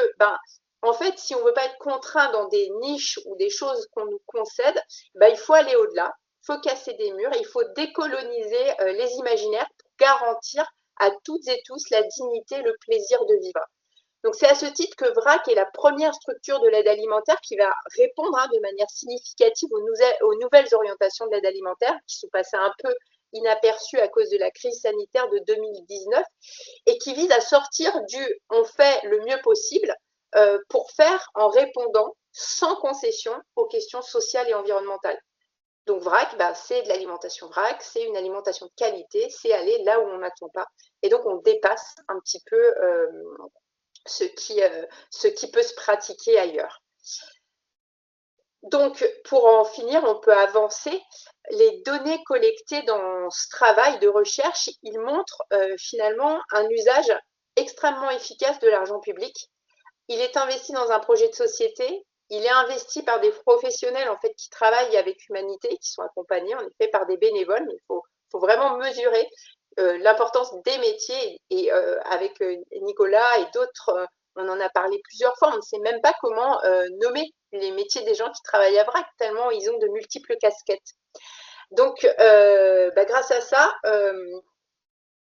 en fait, si on ne veut pas être contraint dans des niches ou des choses qu'on nous concède, il faut aller au-delà, il faut casser des murs, il faut décoloniser les imaginaires pour garantir à toutes et tous la dignité, le plaisir de vivre. Donc c'est à ce titre que VRAC est la première structure de l'aide alimentaire qui va répondre de manière significative aux nouvelles orientations de l'aide alimentaire qui sont passées un peu inaperçues à cause de la crise sanitaire de 2019 et qui vise à sortir du « on fait le mieux possible » pour faire en répondant sans concession aux questions sociales et environnementales. Donc VRAC, c'est de l'alimentation VRAC, c'est une alimentation de qualité, c'est aller là où on n'attend pas. Et donc on dépasse un petit peu ce qui peut se pratiquer ailleurs. Donc pour en finir, on peut avancer les données collectées dans ce travail de recherche, ils montrent finalement un usage extrêmement efficace de l'argent public. Il est investi dans un projet de société, il est investi par des professionnels en fait qui travaillent avec humanité, qui sont accompagnés en effet par des bénévoles, mais il faut vraiment mesurer l'importance des métiers et avec Nicolas et d'autres, on en a parlé plusieurs fois, on ne sait même pas comment nommer les métiers des gens qui travaillent à VRAC, tellement ils ont de multiples casquettes. Donc, grâce à ça,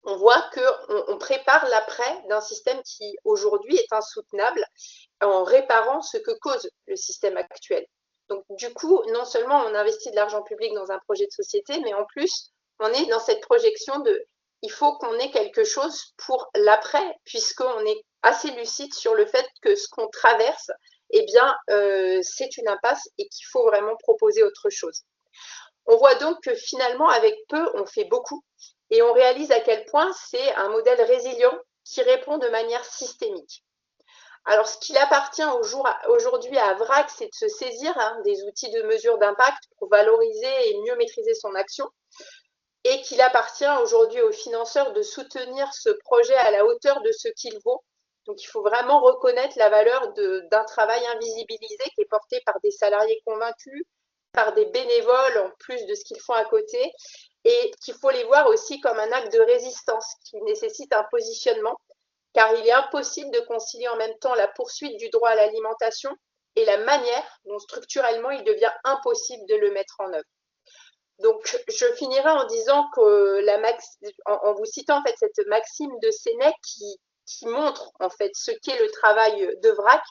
on voit qu'on prépare l'après d'un système qui aujourd'hui est insoutenable en réparant ce que cause le système actuel. Donc, du coup, non seulement on investit de l'argent public dans un projet de société, mais en plus, on est dans cette projection de il faut qu'on ait quelque chose pour l'après, puisqu'on est assez lucide sur le fait que ce qu'on traverse, eh bien, c'est une impasse et qu'il faut vraiment proposer autre chose. On voit donc que finalement, avec peu, on fait beaucoup et on réalise à quel point c'est un modèle résilient qui répond de manière systémique. Alors, ce qu'il appartient aujourd'hui à VRAC, c'est de se saisir des outils de mesure d'impact pour valoriser et mieux maîtriser son action et qu'il appartient aujourd'hui aux financeurs de soutenir ce projet à la hauteur de ce qu'il vaut. Donc, il faut vraiment reconnaître la valeur d'un travail invisibilisé qui est porté par des salariés convaincus, par des bénévoles en plus de ce qu'ils font à côté, et qu'il faut les voir aussi comme un acte de résistance qui nécessite un positionnement, car il est impossible de concilier en même temps la poursuite du droit à l'alimentation et la manière dont structurellement il devient impossible de le mettre en œuvre. Donc, je finirai en disant que en vous citant en fait cette maxime de Sénèque qui montre en fait ce qu'est le travail de VRAC.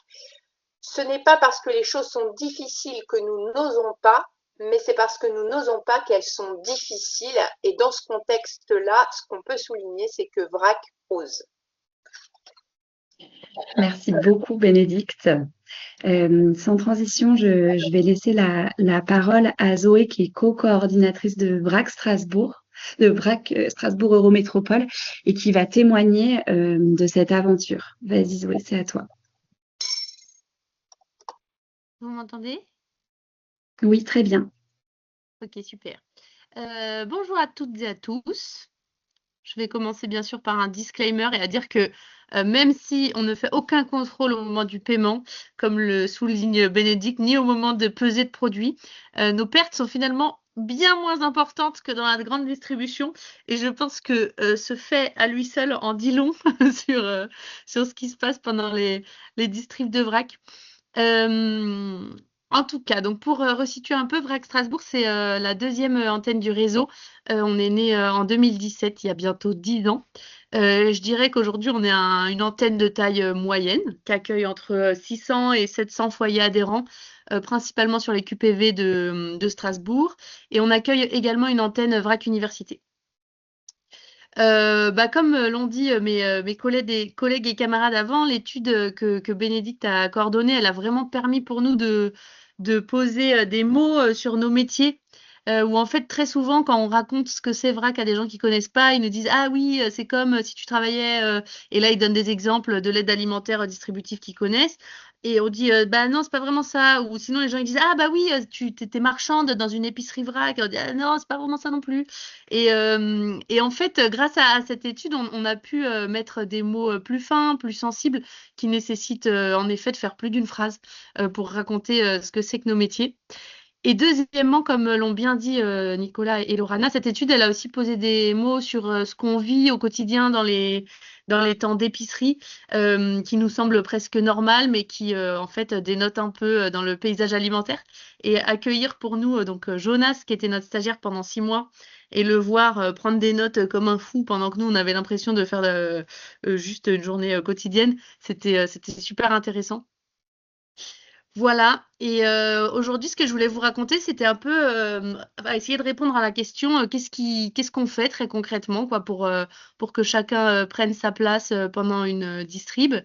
Ce n'est pas parce que les choses sont difficiles que nous n'osons pas, mais c'est parce que nous n'osons pas qu'elles sont difficiles. Et dans ce contexte-là, ce qu'on peut souligner, c'est que VRAC ose. Merci beaucoup, Bénédicte. Sans transition, je vais laisser la parole à Zoé, qui est co-coordinatrice de VRAC Strasbourg, de VRAC Strasbourg Eurométropole, et qui va témoigner de cette aventure. Vas-y, Zoé, c'est à toi. Vous m'entendez? Oui, très bien. Ok, super. Bonjour à toutes et à tous. Je vais commencer bien sûr par un disclaimer et à dire que même si on ne fait aucun contrôle au moment du paiement, comme le souligne Bénédicte, ni au moment de peser de produits, nos pertes sont finalement bien moins importantes que dans la grande distribution. Et je pense que ce fait à lui seul en dit long sur ce qui se passe pendant les distribs de VRAC. En tout cas, donc pour resituer un peu, VRAC Strasbourg, c'est la deuxième antenne du réseau. On est né en 2017, il y a bientôt 10 ans. Je dirais qu'aujourd'hui, on est une antenne de taille moyenne qui accueille entre 600 et 700 foyers adhérents, principalement sur les QPV de Strasbourg. Et on accueille également une antenne VRAC Université. Comme l'ont dit mes collègues et camarades avant, l'étude que Bénédicte a coordonnée, elle a vraiment permis pour nous de poser des mots sur nos métiers. Où en fait très souvent quand on raconte ce que c'est VRAC à des gens qui connaissent pas, ils nous disent ah oui c'est comme si tu travaillais et là ils donnent des exemples de l'aide alimentaire distributive qu'ils connaissent et on dit bah non c'est pas vraiment ça, ou sinon les gens ils disent ah bah oui tu étais marchande dans une épicerie VRAC, et on dit ah non c'est pas vraiment ça non plus, et en fait grâce à cette étude on a pu mettre des mots plus fins, plus sensibles, qui nécessitent en effet de faire plus d'une phrase pour raconter ce que c'est que nos métiers. Et deuxièmement, comme l'ont bien dit Nicolas et Laurana, cette étude, elle a aussi posé des mots sur ce qu'on vit au quotidien dans les temps d'épicerie, qui nous semble presque normal, mais qui en fait dénote un peu dans le paysage alimentaire. Et accueillir pour nous donc Jonas, qui était notre stagiaire pendant 6 mois, et le voir prendre des notes comme un fou pendant que nous, on avait l'impression de faire juste une journée quotidienne, c'était super intéressant. Voilà, et aujourd'hui, ce que je voulais vous raconter, c'était un peu essayer de répondre à la question qu'est-ce qu'on fait très concrètement quoi, pour que chacun prenne sa place pendant une distrib,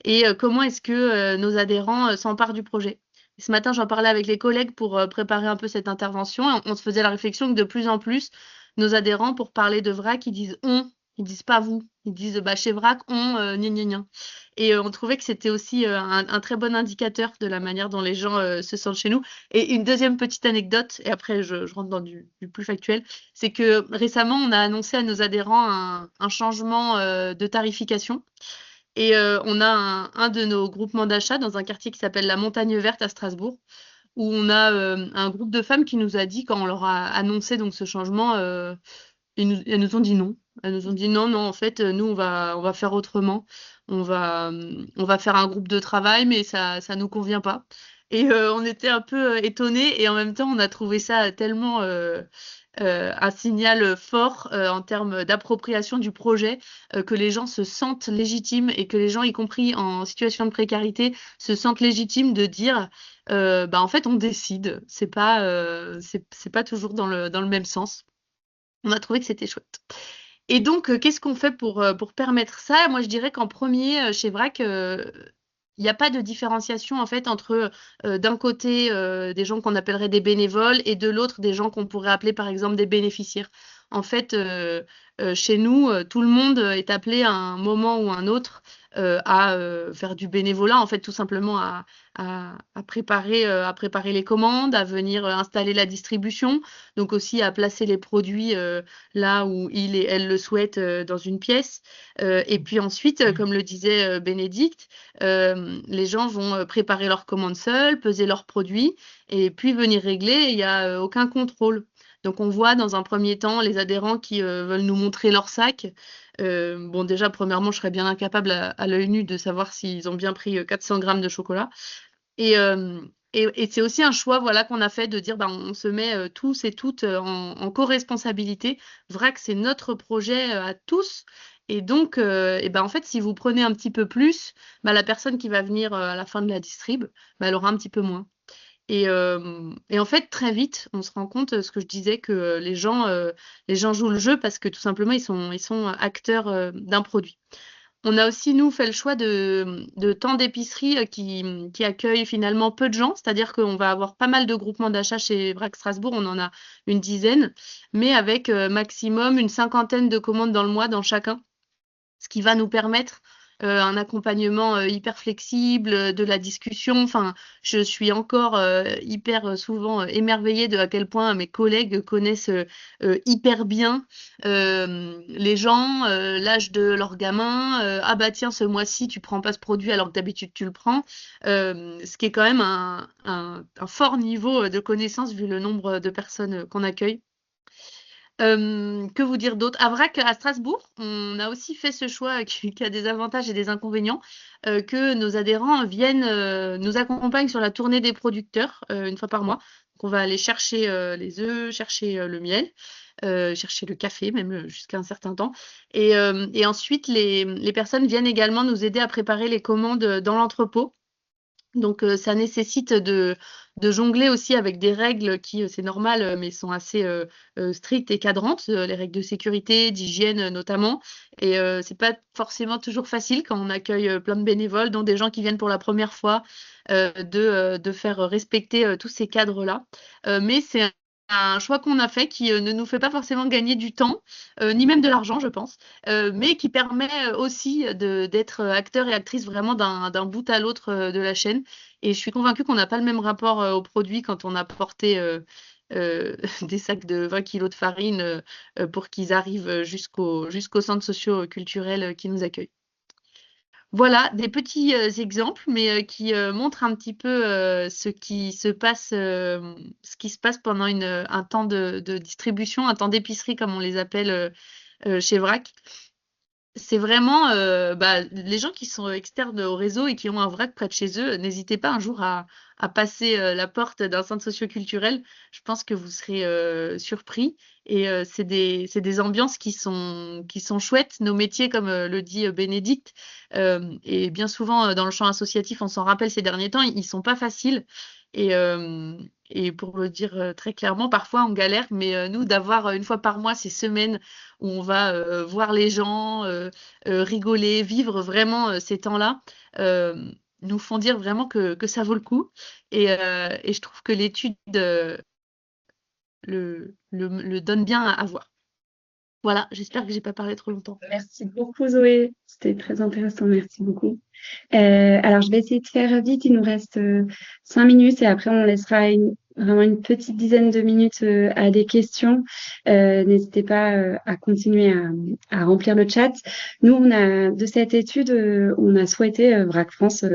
et comment est-ce que nos adhérents s'emparent du projet. Et ce matin, j'en parlais avec les collègues pour préparer un peu cette intervention, et on se faisait la réflexion que de plus en plus, nos adhérents, pour parler de VRAC, ils disent on Ils disent pas vous. Ils disent bah, chez VRAC, on gna gna gna. Et on trouvait que c'était aussi un très bon indicateur de la manière dont les gens se sentent chez nous. Et une deuxième petite anecdote, et après je rentre dans du plus factuel, c'est que récemment, on a annoncé à nos adhérents un changement de tarification. Et on a un de nos groupements d'achat dans un quartier qui s'appelle la Montagne Verte à Strasbourg, où on a un groupe de femmes qui nous a dit, quand on leur a annoncé donc ce changement, elles nous ont dit non. Elles nous ont dit non, non, en fait, nous, on va faire autrement. On va faire un groupe de travail, mais ça nous convient pas. Et on était un peu étonnés et en même temps, on a trouvé ça tellement un signal fort en termes d'appropriation du projet, que les gens se sentent légitimes et que les gens, y compris en situation de précarité, se sentent légitimes de dire bah, en fait, on décide. C'est pas toujours dans le même sens. On a trouvé que c'était chouette. Et donc, qu'est-ce qu'on fait pour permettre ça? Moi, je dirais qu'en premier, chez VRAC, il n'y a pas de différenciation en fait entre d'un côté des gens qu'on appellerait des bénévoles et de l'autre des gens qu'on pourrait appeler par exemple des bénéficiaires. En fait, chez nous, tout le monde est appelé à un moment ou un autre à faire du bénévolat, en fait, tout simplement à préparer les commandes, à venir installer la distribution, donc aussi à placer les produits là où il et elle le souhaitent dans une pièce. Et puis ensuite, comme le disait Bénédicte, les gens vont préparer leurs commandes seuls, peser leurs produits et puis venir régler. Il n'y a aucun contrôle. Donc on voit dans un premier temps les adhérents qui veulent nous montrer leur sac. Bon, déjà, premièrement, je serais bien incapable à l'œil nu de savoir s'ils ont bien pris 400 grammes de chocolat. Et, et c'est aussi un choix voilà, qu'on a fait de dire bah, on se met tous et toutes en co-responsabilité. VRAC, c'est notre projet à tous. Et donc, et ben, en fait, si vous prenez un petit peu plus, bah, la personne qui va venir à la fin de la distrib, bah, elle aura un petit peu moins. Et en fait, très vite, on se rend compte, ce que je disais, que les gens jouent le jeu parce que tout simplement, ils sont acteurs d'un produit. On a aussi, nous, fait le choix de temps d'épicerie qui accueille finalement peu de gens, c'est-à-dire qu'on va avoir pas mal de groupements d'achat chez VRAC Strasbourg, on en a une dizaine, mais avec maximum une cinquantaine de commandes dans le mois dans chacun, ce qui va nous permettre un accompagnement hyper flexible, de la discussion. Enfin, je suis encore hyper souvent émerveillée de à quel point mes collègues connaissent hyper bien les gens, l'âge de leurs gamins. Ah bah tiens, ce mois-ci, tu prends pas ce produit alors que d'habitude tu le prends. Ce qui est quand même un fort niveau de connaissance vu le nombre de personnes qu'on accueille. Que vous dire d'autre? À VRAC, à Strasbourg, on a aussi fait ce choix qui a des avantages et des inconvénients, que nos adhérents viennent, nous accompagnent sur la tournée des producteurs, une fois par mois. Donc on va aller chercher les œufs, chercher le miel, chercher le café, même jusqu'à un certain temps. Et ensuite, les personnes viennent également nous aider à préparer les commandes dans l'entrepôt. Donc, ça nécessite de jongler aussi avec des règles qui, c'est normal, mais sont assez strictes et cadrantes, les règles de sécurité, d'hygiène notamment. Et c'est pas forcément toujours facile quand on accueille plein de bénévoles, dont des gens qui viennent pour la première fois, de faire respecter tous ces cadres-là. Mais c'est un choix qu'on a fait qui ne nous fait pas forcément gagner du temps, ni même de l'argent, je pense, mais qui permet aussi d'être acteur et actrice vraiment d'un bout à l'autre de la chaîne. Et je suis convaincue qu'on n'a pas le même rapport au produit quand on a porté des sacs de 20 kilos de farine pour qu'ils arrivent jusqu'au centre socio-culturel qui nous accueille. Voilà, des petits exemples, mais qui montrent un petit peu ce qui se passe pendant un temps de distribution, un temps d'épicerie, comme on les appelle chez VRAC. C'est vraiment bah, les gens qui sont externes au réseau et qui ont un VRAC près de chez eux, n'hésitez pas un jour à passer la porte d'un centre socioculturel. Je pense que vous serez surpris. Et c'est des ambiances qui sont chouettes. Nos métiers, comme le dit Bénédicte, et bien souvent dans le champ associatif, on s'en rappelle ces derniers temps, ils sont pas faciles. Et pour le dire très clairement, parfois on galère, mais nous, d'avoir une fois par mois ces semaines où on va voir les gens, rigoler, vivre vraiment ces temps-là, nous font dire vraiment que ça vaut le coup. Et je trouve que l'étude le donne bien à voir. Voilà, j'espère que j'ai pas parlé trop longtemps. Merci beaucoup, Zoé. C'était très intéressant. Merci beaucoup. Alors, je vais essayer de faire vite. Il nous reste 5 minutes et après, on laissera vraiment une petite dizaine de minutes à des questions. N'hésitez pas à continuer à remplir le chat. Nous, de cette étude, on a souhaité, VRAC France,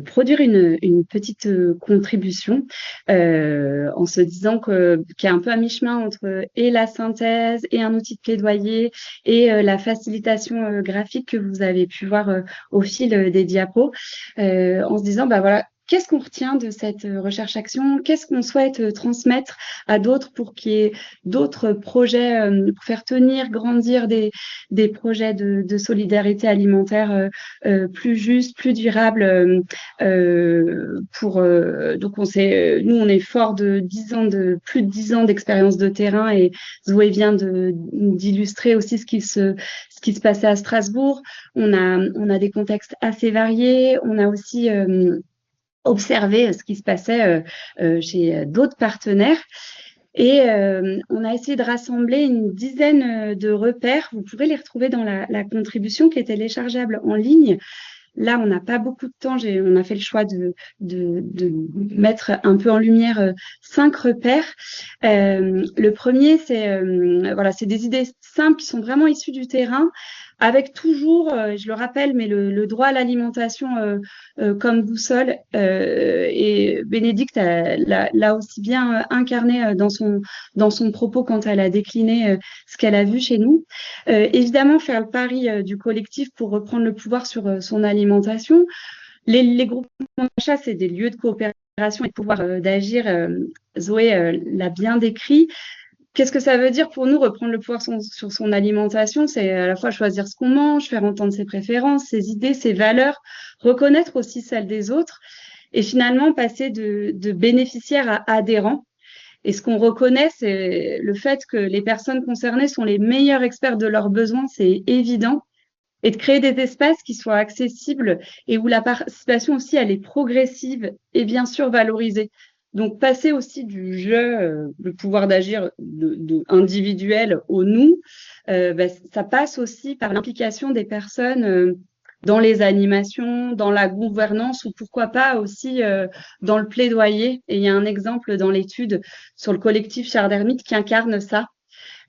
produire une petite contribution en se disant qu'il y a un peu à mi-chemin entre et la synthèse et un outil de plaidoyer et la facilitation graphique que vous avez pu voir au fil des diapos, en se disant, bah voilà, qu'est-ce qu'on retient de cette recherche-action? Qu'est-ce qu'on souhaite transmettre à d'autres pour qu'il y ait d'autres projets, pour faire tenir, grandir des projets de solidarité alimentaire plus justes, plus durables. Donc, nous, on est fort de plus de 10 ans d'expérience de terrain et Zoé vient d'illustrer aussi ce qui se passait à Strasbourg. On a des contextes assez variés. On a aussi observé ce qui se passait chez d'autres partenaires. Et on a essayé de rassembler une dizaine de repères. Vous pouvez les retrouver dans la contribution qui est téléchargeable en ligne. Là, on n'a pas beaucoup de temps. On a fait le choix de mettre un peu en lumière 5 repères. Le premier, c'est des idées simples qui sont vraiment issues du terrain, avec toujours, je le rappelle, mais le droit à l'alimentation comme boussole. Et Bénédicte l'a aussi bien incarné dans son propos quand elle a décliné ce qu'elle a vu chez nous. Évidemment, faire le pari du collectif pour reprendre le pouvoir sur son alimentation. Les groupements d'achat, c'est des lieux de coopération et de pouvoir d'agir. Zoé l'a bien décrit. Qu'est-ce que ça veut dire pour nous, reprendre le pouvoir sur son alimentation? C'est à la fois choisir ce qu'on mange, faire entendre ses préférences, ses idées, ses valeurs, reconnaître aussi celles des autres et finalement passer de bénéficiaire à adhérent. Et ce qu'on reconnaît, c'est le fait que les personnes concernées sont les meilleurs experts de leurs besoins, c'est évident. Et de créer des espaces qui soient accessibles et où la participation aussi, elle est progressive et bien sûr valorisée. Donc, passer aussi du jeu, le pouvoir d'agir individuel au nous, ça passe aussi par l'implication des personnes dans les animations, dans la gouvernance ou pourquoi pas aussi dans le plaidoyer. Et il y a un exemple dans l'étude sur le collectif Chardermite qui incarne ça.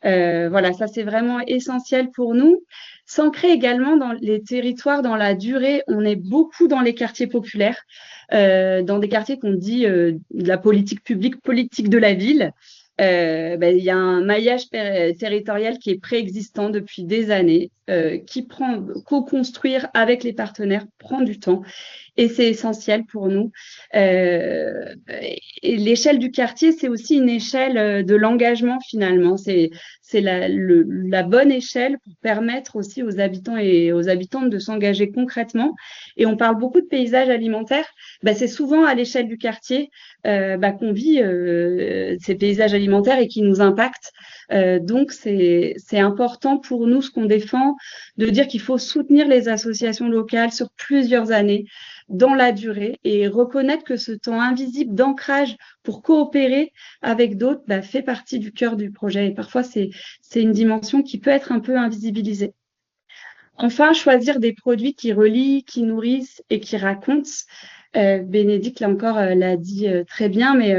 Voilà, ça c'est vraiment essentiel pour nous. S'ancrer également dans les territoires, dans la durée. On est beaucoup dans les quartiers populaires, dans des quartiers qu'on dit de la politique publique, politique de la ville. Il y a un maillage territorial qui est préexistant depuis des années, qui co-construire avec les partenaires prend du temps. Et c'est essentiel pour nous. Et l'échelle du quartier, c'est aussi une échelle de l'engagement finalement. C'est la bonne échelle pour permettre aussi aux habitants et aux habitantes de s'engager concrètement. Et on parle beaucoup de paysages alimentaires. C'est souvent à l'échelle du quartier qu'on vit ces paysages alimentaires et qui nous impactent. Donc, c'est important pour nous, ce qu'on défend, de dire qu'il faut soutenir les associations locales sur plusieurs années, dans la durée, et reconnaître que ce temps invisible d'ancrage pour coopérer avec d'autres fait partie du cœur du projet. Et parfois, c'est une dimension qui peut être un peu invisibilisée. Enfin, choisir des produits qui relient, qui nourrissent et qui racontent. Bénédicte, là encore, l'a dit très bien, mais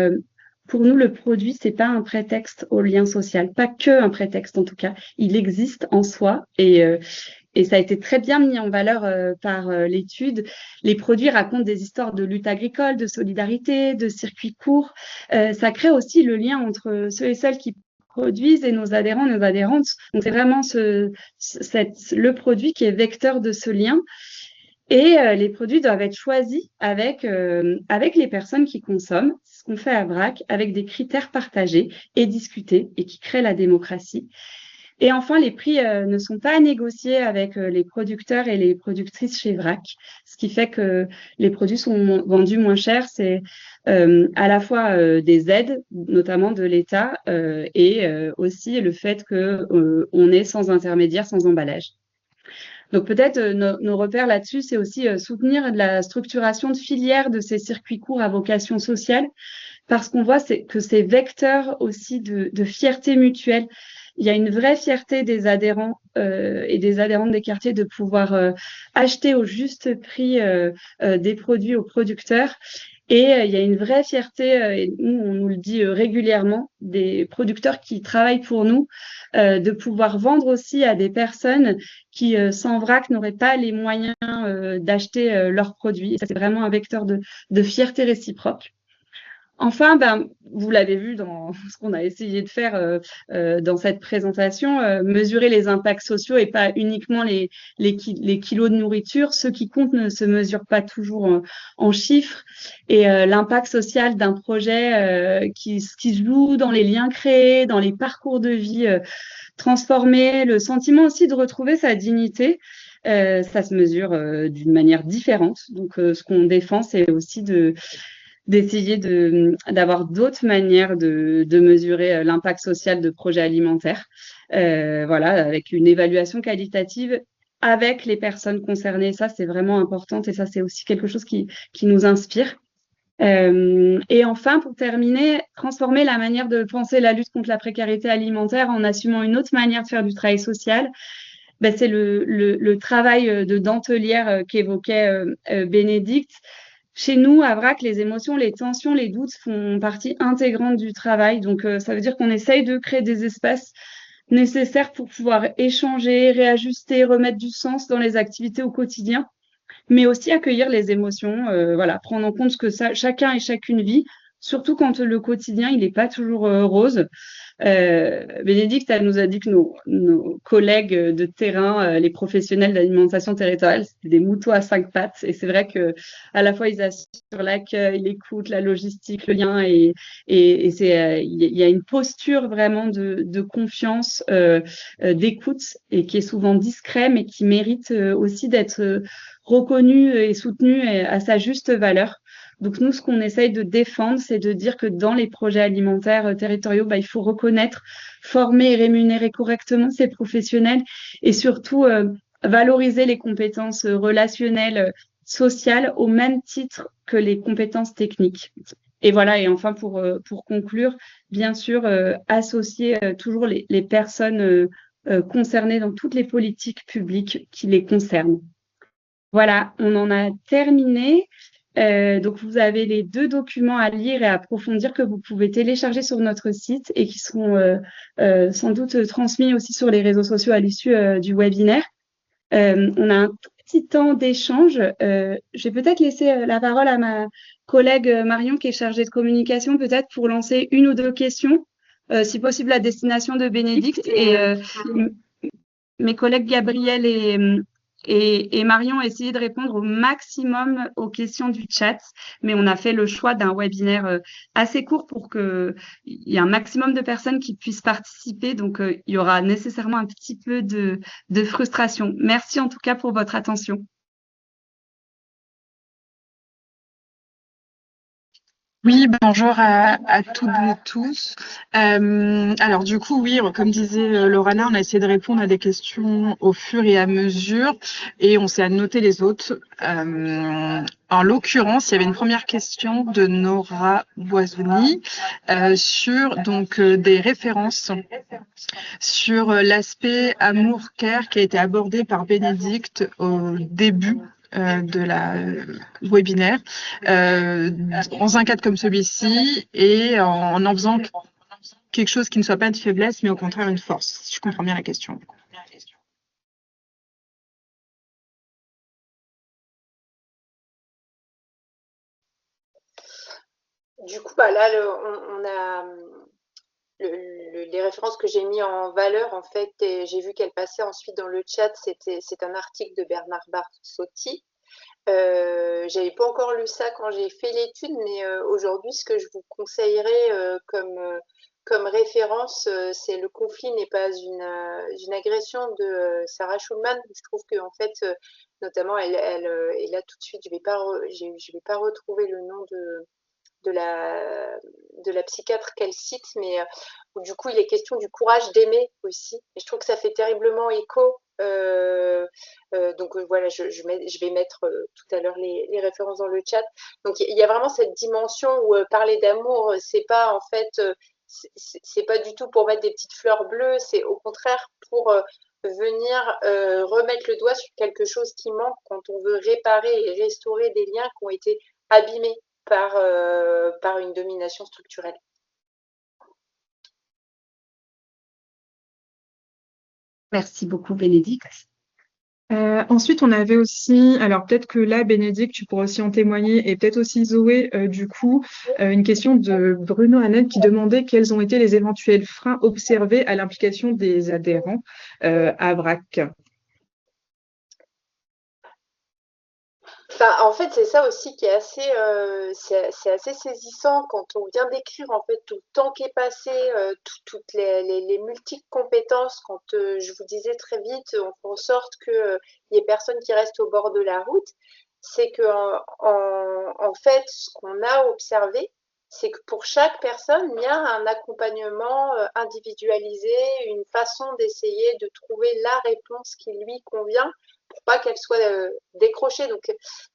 pour nous, le produit, c'est pas un prétexte au lien social, pas que un prétexte en tout cas. Il existe en soi et ça a été très bien mis en valeur par l'étude. Les produits racontent des histoires de lutte agricole, de solidarité, de circuits courts. Ça crée aussi le lien entre ceux et celles qui produisent et nos adhérents, nos adhérentes. Donc, c'est vraiment le produit qui est vecteur de ce lien. Et les produits doivent être choisis avec les personnes qui consomment, ce qu'on fait à VRAC, avec des critères partagés et discutés et qui créent la démocratie. Et enfin, les prix ne sont pas à négocier avec les producteurs et les productrices chez VRAC, ce qui fait que les produits sont vendus moins cher. C'est à la fois des aides, notamment de l'État, et aussi le fait qu'on est sans intermédiaire, sans emballage. Donc peut-être nos repères là-dessus, c'est aussi soutenir de la structuration de filières de ces circuits courts à vocation sociale, parce qu'on voit que c'est vecteur aussi de fierté mutuelle. il y a une vraie fierté des adhérents et des adhérentes des quartiers de pouvoir acheter au juste prix des produits aux producteurs. Et il y a une vraie fierté, et nous, on nous le dit régulièrement, des producteurs qui travaillent pour nous, de pouvoir vendre aussi à des personnes qui, sans vrac, n'auraient pas les moyens d'acheter leurs produits. Et ça, c'est vraiment un vecteur de fierté réciproque. Enfin, ben, vous l'avez vu dans ce qu'on a essayé de faire dans cette présentation, mesurer les impacts sociaux et pas uniquement les kilos de nourriture. Ce qui compte ne se mesure pas toujours en chiffres. Et l'impact social d'un projet qui se joue dans les liens créés, dans les parcours de vie transformés, le sentiment aussi de retrouver sa dignité. Ça se mesure d'une manière différente. Donc, ce qu'on défend, c'est aussi d'essayer d'avoir d'autres manières de mesurer l'impact social de projets alimentaires. Voilà, avec une évaluation qualitative avec les personnes concernées. Ça, c'est vraiment important et ça, c'est aussi quelque chose qui nous inspire. Et enfin, pour terminer, transformer la manière de penser la lutte contre la précarité alimentaire en assumant une autre manière de faire du travail social. Ben, c'est le travail de dentelière qu'évoquait Bénédicte. Chez nous, à Vrac, les émotions, les tensions, les doutes font partie intégrante du travail. Donc, ça veut dire qu'on essaye de créer des espaces nécessaires pour pouvoir échanger, réajuster, remettre du sens dans les activités au quotidien, mais aussi accueillir les émotions, voilà, prendre en compte ce que chacun et chacune vit, surtout quand le quotidien, il n'est pas toujours rose. Bénédicte, elle nous a dit que nos collègues de terrain, les professionnels d'alimentation territoriale, c'était des moutons à 5 pattes. Et c'est vrai que à la fois, ils assurent l'accueil, l'écoute, la logistique, le lien. Et c'est, il y a une posture vraiment de confiance, d'écoute, et qui est souvent discret, mais qui mérite aussi d'être reconnu et soutenu à sa juste valeur. Donc nous, ce qu'on essaye de défendre, c'est de dire que dans les projets alimentaires territoriaux, il faut reconnaître, former et rémunérer correctement ces professionnels et surtout valoriser les compétences relationnelles, sociales au même titre que les compétences techniques. Et voilà, et enfin pour conclure, bien sûr, associer toujours les personnes concernées dans toutes les politiques publiques qui les concernent. Voilà, on en a terminé. Donc, vous avez les 2 documents à lire et à approfondir que vous pouvez télécharger sur notre site et qui seront sans doute transmis aussi sur les réseaux sociaux à l'issue du webinaire. On a un tout petit temps d'échange. Je vais peut-être laisser la parole à ma collègue Marion qui est chargée de communication, peut-être pour lancer 1 ou 2 questions, si possible à destination de Bénédicte. Et mes collègues Gabriel et Marion ont essayé de répondre au maximum aux questions du chat, mais on a fait le choix d'un webinaire assez court pour qu'il y ait un maximum de personnes qui puissent participer. Donc, il y aura nécessairement un petit peu de frustration. Merci en tout cas pour votre attention. Oui, bonjour à toutes et tous. Alors du coup, oui, comme disait Laurana, on a essayé de répondre à des questions au fur et à mesure et on s'est annoté les autres. En l'occurrence, il y avait une première question de Nora Boisouni sur donc des références sur l'aspect amour-care qui a été abordé par Bénédicte au début de la webinaire dans un cadre comme celui-ci et en faisant quelque chose qui ne soit pas une faiblesse mais au contraire une force, si je comprends bien la question. Du coup, là, on a les références que j'ai mis en valeur, en fait, et j'ai vu qu'elles passaient ensuite dans le chat, c'est un article de Bernard Barsotti. J'avais pas encore lu ça quand j'ai fait l'étude, mais aujourd'hui, ce que je vous conseillerais comme référence, c'est Le conflit n'est pas une agression de Sarah Schulman. Je trouve que en fait, notamment, et là tout de suite, je vais pas retrouver le nom de la psychiatre qu'elle cite, mais où du coup il est question du courage d'aimer aussi. Et je trouve que ça fait terriblement écho. Donc voilà, je vais mettre tout à l'heure les références dans le chat. Donc il y a vraiment cette dimension où parler d'amour, c'est pas en fait c'est pas du tout pour mettre des petites fleurs bleues, c'est au contraire pour venir remettre le doigt sur quelque chose qui manque quand on veut réparer et restaurer des liens qui ont été abîmés par une domination structurelle. Merci beaucoup, Bénédicte. Ensuite, on avait aussi, alors peut-être que là, Bénédicte, tu pourras aussi en témoigner, et peut-être aussi Zoé, du coup, une question de Bruno Hanen qui demandait quels ont été les éventuels freins observés à l'implication des adhérents à VRAC. Enfin, en fait, c'est ça aussi qui est c'est assez saisissant quand on vient d'écrire en fait tout le temps qui est passé, toutes les multiples compétences. Quand je vous disais très vite, on fait en sorte que il y ait personne qui reste au bord de la route. C'est que en fait, ce qu'on a observé, c'est que pour chaque personne, il y a un accompagnement individualisé, une façon d'essayer de trouver la réponse qui lui convient pour pas qu'elle soit décrochée.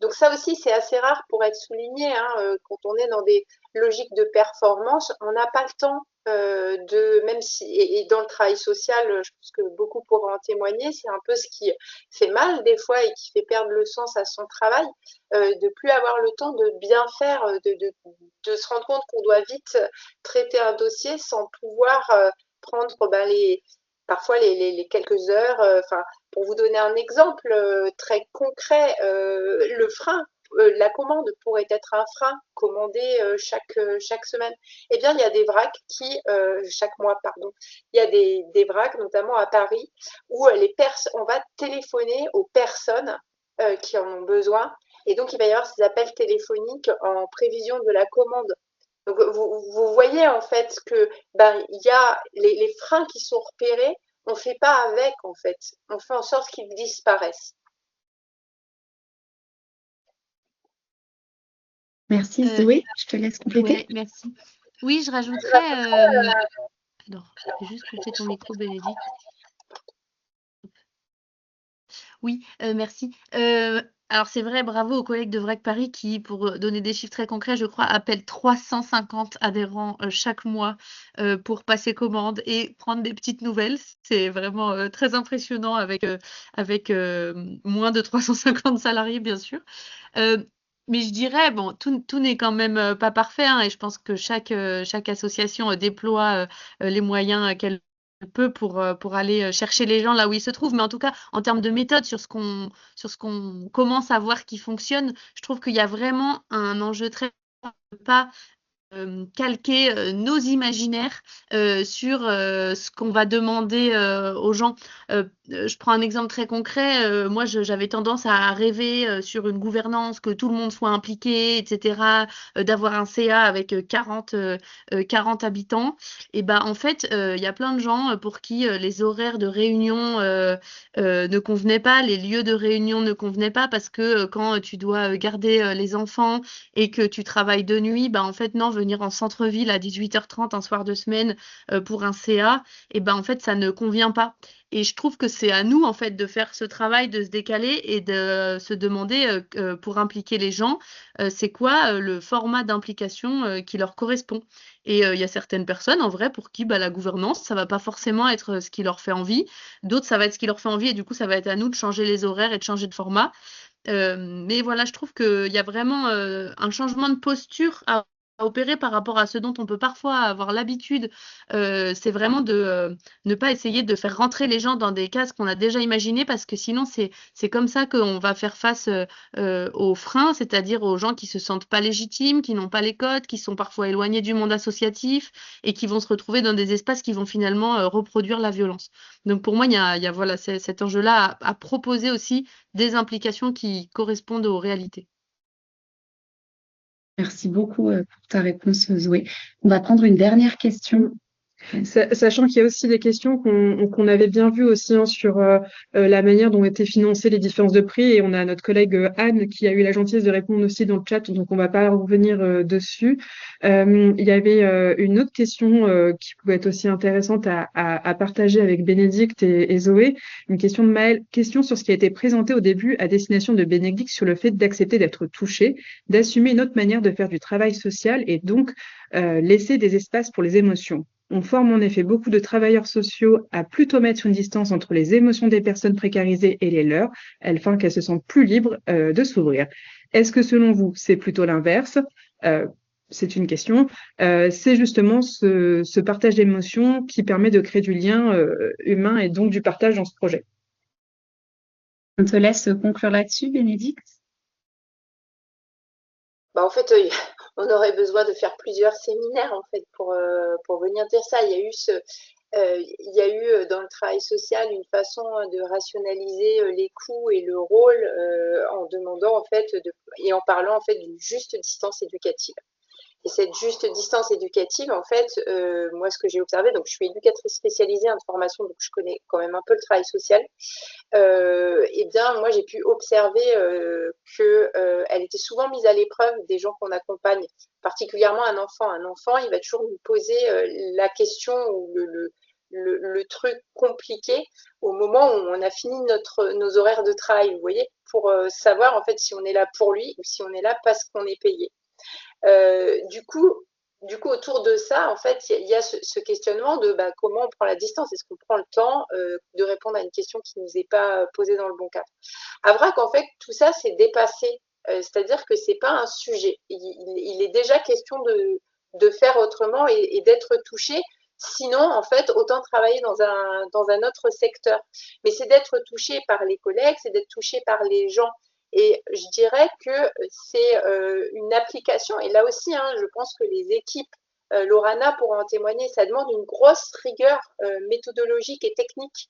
Donc ça aussi, c'est assez rare pour être souligné. Hein, quand on est dans des logiques de performance, on n'a pas le temps même si, et dans le travail social, je pense que beaucoup pourront en témoigner, c'est un peu ce qui fait mal des fois et qui fait perdre le sens à son travail, de plus avoir le temps de bien faire, de se rendre compte qu'on doit vite traiter un dossier sans pouvoir prendre parfois les quelques heures. Pour vous donner un exemple très concret, le frein, la commande pourrait être un frein commandé chaque semaine. Eh bien, il y a des vracs chaque mois, pardon, il y a des vracs, notamment à Paris, où on va téléphoner aux personnes qui en ont besoin. Et donc, il va y avoir ces appels téléphoniques en prévision de la commande. Donc, vous voyez en fait que il y a les freins qui sont repérés, on ne fait pas avec en fait, on fait en sorte qu'ils disparaissent. Merci Zoé, je te laisse compléter. Ouais, merci. Oui, je rajouterais. Alors, je vais juste couper ton micro, Bénédicte. Oui, merci. Alors c'est vrai, bravo aux collègues de VRAC Paris qui, pour donner des chiffres très concrets, je crois, appellent 350 adhérents chaque mois pour passer commande et prendre des petites nouvelles. C'est vraiment très impressionnant avec moins de 350 salariés, bien sûr. Mais je dirais, bon, tout n'est quand même pas parfait, hein, et je pense que chaque association déploie les moyens qu'elle peut pour aller chercher les gens là où ils se trouvent. Mais en tout cas, en termes de méthode, sur ce qu'on commence à voir qui fonctionne, je trouve qu'il y a vraiment un enjeu très pas calquer nos imaginaires sur ce qu'on va demander aux gens. Je prends un exemple très concret. Moi, j'avais tendance à rêver sur une gouvernance, que tout le monde soit impliqué, etc., d'avoir un CA avec 40 habitants. Et ben, en fait, il y a plein de gens pour qui les horaires de réunion ne convenaient pas, les lieux de réunion ne convenaient pas, parce que quand tu dois garder les enfants et que tu travailles de nuit, bah en fait non, venir en centre-ville à 18h30 un soir de semaine pour un CA, et ben en fait ça ne convient pas. Et je trouve que c'est à nous en fait de faire ce travail, de se décaler et de se demander pour impliquer les gens, c'est quoi le format d'implication qui leur correspond. Et il y a certaines personnes en vrai pour qui la gouvernance, ça va pas forcément être ce qui leur fait envie. D'autres, ça va être ce qui leur fait envie, et du coup ça va être à nous de changer les horaires et de changer de format. Mais voilà, je trouve qu'il y a vraiment un changement de posture à opérer par rapport à ce dont on peut parfois avoir l'habitude. C'est vraiment de ne pas essayer de faire rentrer les gens dans des cases qu'on a déjà imaginées, parce que sinon c'est comme ça qu'on va faire face aux freins, c'est-à-dire aux gens qui se sentent pas légitimes, qui n'ont pas les codes, qui sont parfois éloignés du monde associatif et qui vont se retrouver dans des espaces qui vont finalement reproduire la violence. Donc pour moi, il y a voilà, cet enjeu-là à proposer aussi des implications qui correspondent aux réalités. Merci beaucoup pour ta réponse, Zoé. On va prendre une dernière question Sachant qu'il y a aussi des questions qu'on avait bien vues aussi sur la manière dont étaient financées les différences de prix, et on a notre collègue Anne qui a eu la gentillesse de répondre aussi dans le chat, donc on va pas revenir dessus. Il y avait une autre question qui pouvait être aussi intéressante à partager avec Bénédicte et Zoé, une question de Maëlle, question sur ce qui a été présenté au début à destination de Bénédicte sur le fait d'accepter d'être touché, d'assumer une autre manière de faire du travail social et donc laisser des espaces pour les émotions. On forme en effet beaucoup de travailleurs sociaux à plutôt mettre une distance entre les émotions des personnes précarisées et les leurs, afin qu'elles se sentent plus libres de s'ouvrir. Est-ce que selon vous, c'est plutôt l'inverse? C'est une question. C'est justement ce partage d'émotions qui permet de créer du lien humain et donc du partage dans ce projet. On te laisse conclure là-dessus, Bénédicte. En fait, on aurait besoin de faire plusieurs séminaires en fait pour venir dire ça. Il y a eu dans le travail social une façon de rationaliser les coûts et le rôle en demandant en fait et en parlant en fait d'une juste distance éducative. Et cette juste distance éducative, en fait, moi, ce que j'ai observé, donc je suis éducatrice spécialisée en formation, donc je connais quand même un peu le travail social. Eh bien, moi, j'ai pu observer qu'elle était souvent mise à l'épreuve des gens qu'on accompagne, particulièrement un enfant. Un enfant, il va toujours nous poser la question ou le truc compliqué au moment où on a fini nos horaires de travail, vous voyez, pour savoir en fait si on est là pour lui ou si on est là parce qu'on est payé. Du coup, autour de ça, en fait, il y a ce questionnement de comment on prend la distance. Est-ce qu'on prend le temps de répondre à une question qui ne nous est pas posée dans le bon cadre? À Vrac, en fait, tout ça, c'est dépassé. C'est-à-dire que ce n'est pas un sujet. Il est déjà question de faire autrement et d'être touché. Sinon, en fait, autant travailler dans un autre secteur. Mais c'est d'être touché par les collègues, c'est d'être touché par les gens. Et je dirais que c'est une application, et là aussi, je pense que les équipes, Lorana pourra en témoigner, ça demande une grosse rigueur méthodologique et technique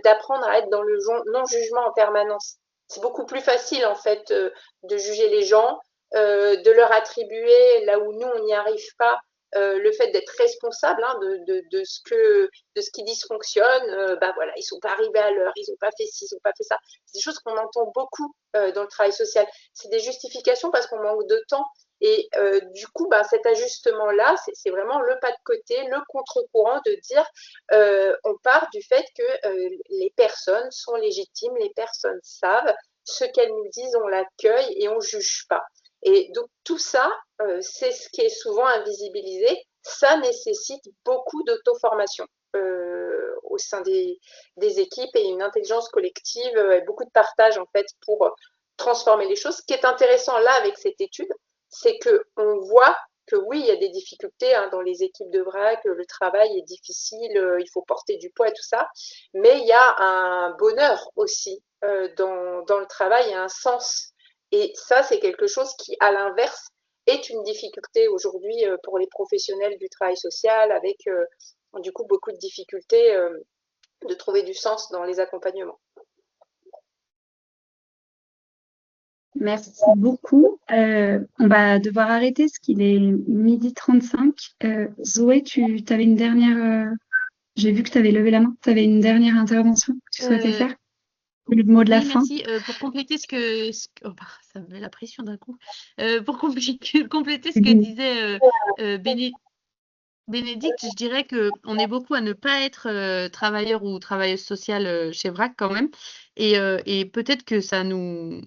d'apprendre à être dans le non-jugement en permanence. C'est beaucoup plus facile, en fait, de juger les gens, de leur attribuer, là où nous, on n'y arrive pas, le fait d'être responsable de ce qui dysfonctionne, voilà, ils sont pas arrivés à l'heure, ils n'ont pas fait ci, ils n'ont pas fait ça. C'est des choses qu'on entend beaucoup dans le travail social. C'est des justifications parce qu'on manque de temps. Et du coup, cet ajustement-là, c'est vraiment le pas de côté, le contre-courant de dire on part du fait que les personnes sont légitimes, les personnes savent ce qu'elles nous disent, on l'accueille et on ne juge pas. Et donc tout ça, c'est ce qui est souvent invisibilisé. Ça nécessite beaucoup d'auto-formation au sein des équipes et une intelligence collective et beaucoup de partage en fait pour transformer les choses. Ce qui est intéressant là avec cette étude, c'est qu'on voit que oui, il y a des difficultés dans les équipes de Vrac, le travail est difficile, il faut porter du poids et tout ça, mais il y a un bonheur aussi dans le travail, il y a un sens. Et ça, c'est quelque chose qui, à l'inverse, est une difficulté aujourd'hui pour les professionnels du travail social, avec du coup beaucoup de difficultés de trouver du sens dans les accompagnements. Merci beaucoup. On va devoir arrêter parce qu'il est 12h35. Zoé, tu avais une dernière... J'ai vu que tu avais levé la main. Tu avais une dernière intervention que tu souhaitais faire? Le mot de la fin. Merci. Pour compléter ça me met la pression d'un coup. Pour compléter ce que disait Bénédicte, je dirais qu'on est beaucoup à ne pas être travailleur ou travailleuse sociale chez Vrac quand même. Et peut-être que ça nous...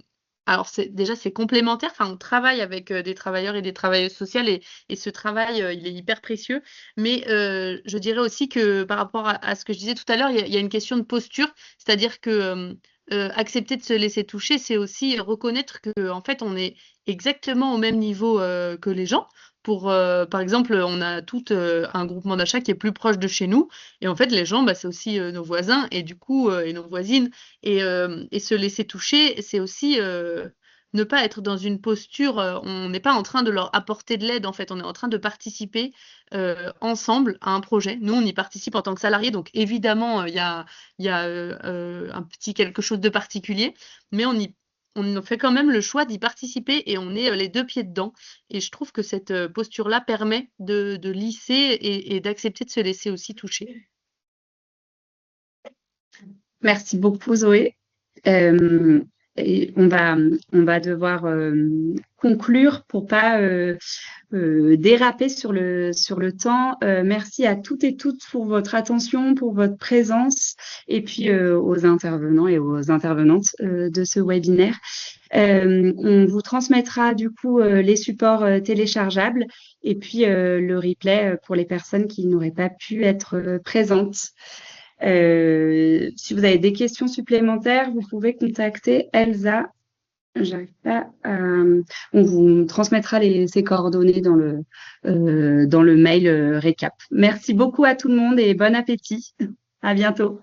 Alors c'est complémentaire, enfin, on travaille avec des travailleurs et des travailleuses sociales et ce travail, il est hyper précieux. Mais je dirais aussi que par rapport à ce que je disais tout à l'heure, il y a une question de posture, c'est-à-dire que accepter de se laisser toucher, c'est aussi reconnaître que en fait, on est exactement au même niveau que les gens. Par exemple, on a tout un groupement d'achat qui est plus proche de chez nous. Et en fait, les gens, c'est aussi nos voisins et du coup, et nos voisines. Et se laisser toucher, c'est aussi ne pas être dans une posture, on n'est pas en train de leur apporter de l'aide, en fait, on est en train de participer ensemble à un projet. Nous, on y participe en tant que salariés, donc évidemment, il y a un petit quelque chose de particulier, mais on fait quand même le choix d'y participer et on est les deux pieds dedans. Et je trouve que cette posture-là permet de lisser et d'accepter de se laisser aussi toucher. Merci beaucoup, Zoé. Et on va devoir conclure pour pas déraper sur le temps. Merci à toutes et toutes pour votre attention, pour votre présence, et puis aux intervenants et aux intervenantes de ce webinaire. On vous transmettra du coup les supports téléchargeables et puis le replay pour les personnes qui n'auraient pas pu être présentes. Si vous avez des questions supplémentaires, vous pouvez contacter Elsa. J'arrive pas à... On vous transmettra ses coordonnées dans le mail récap. Merci beaucoup à tout le monde et bon appétit. À bientôt.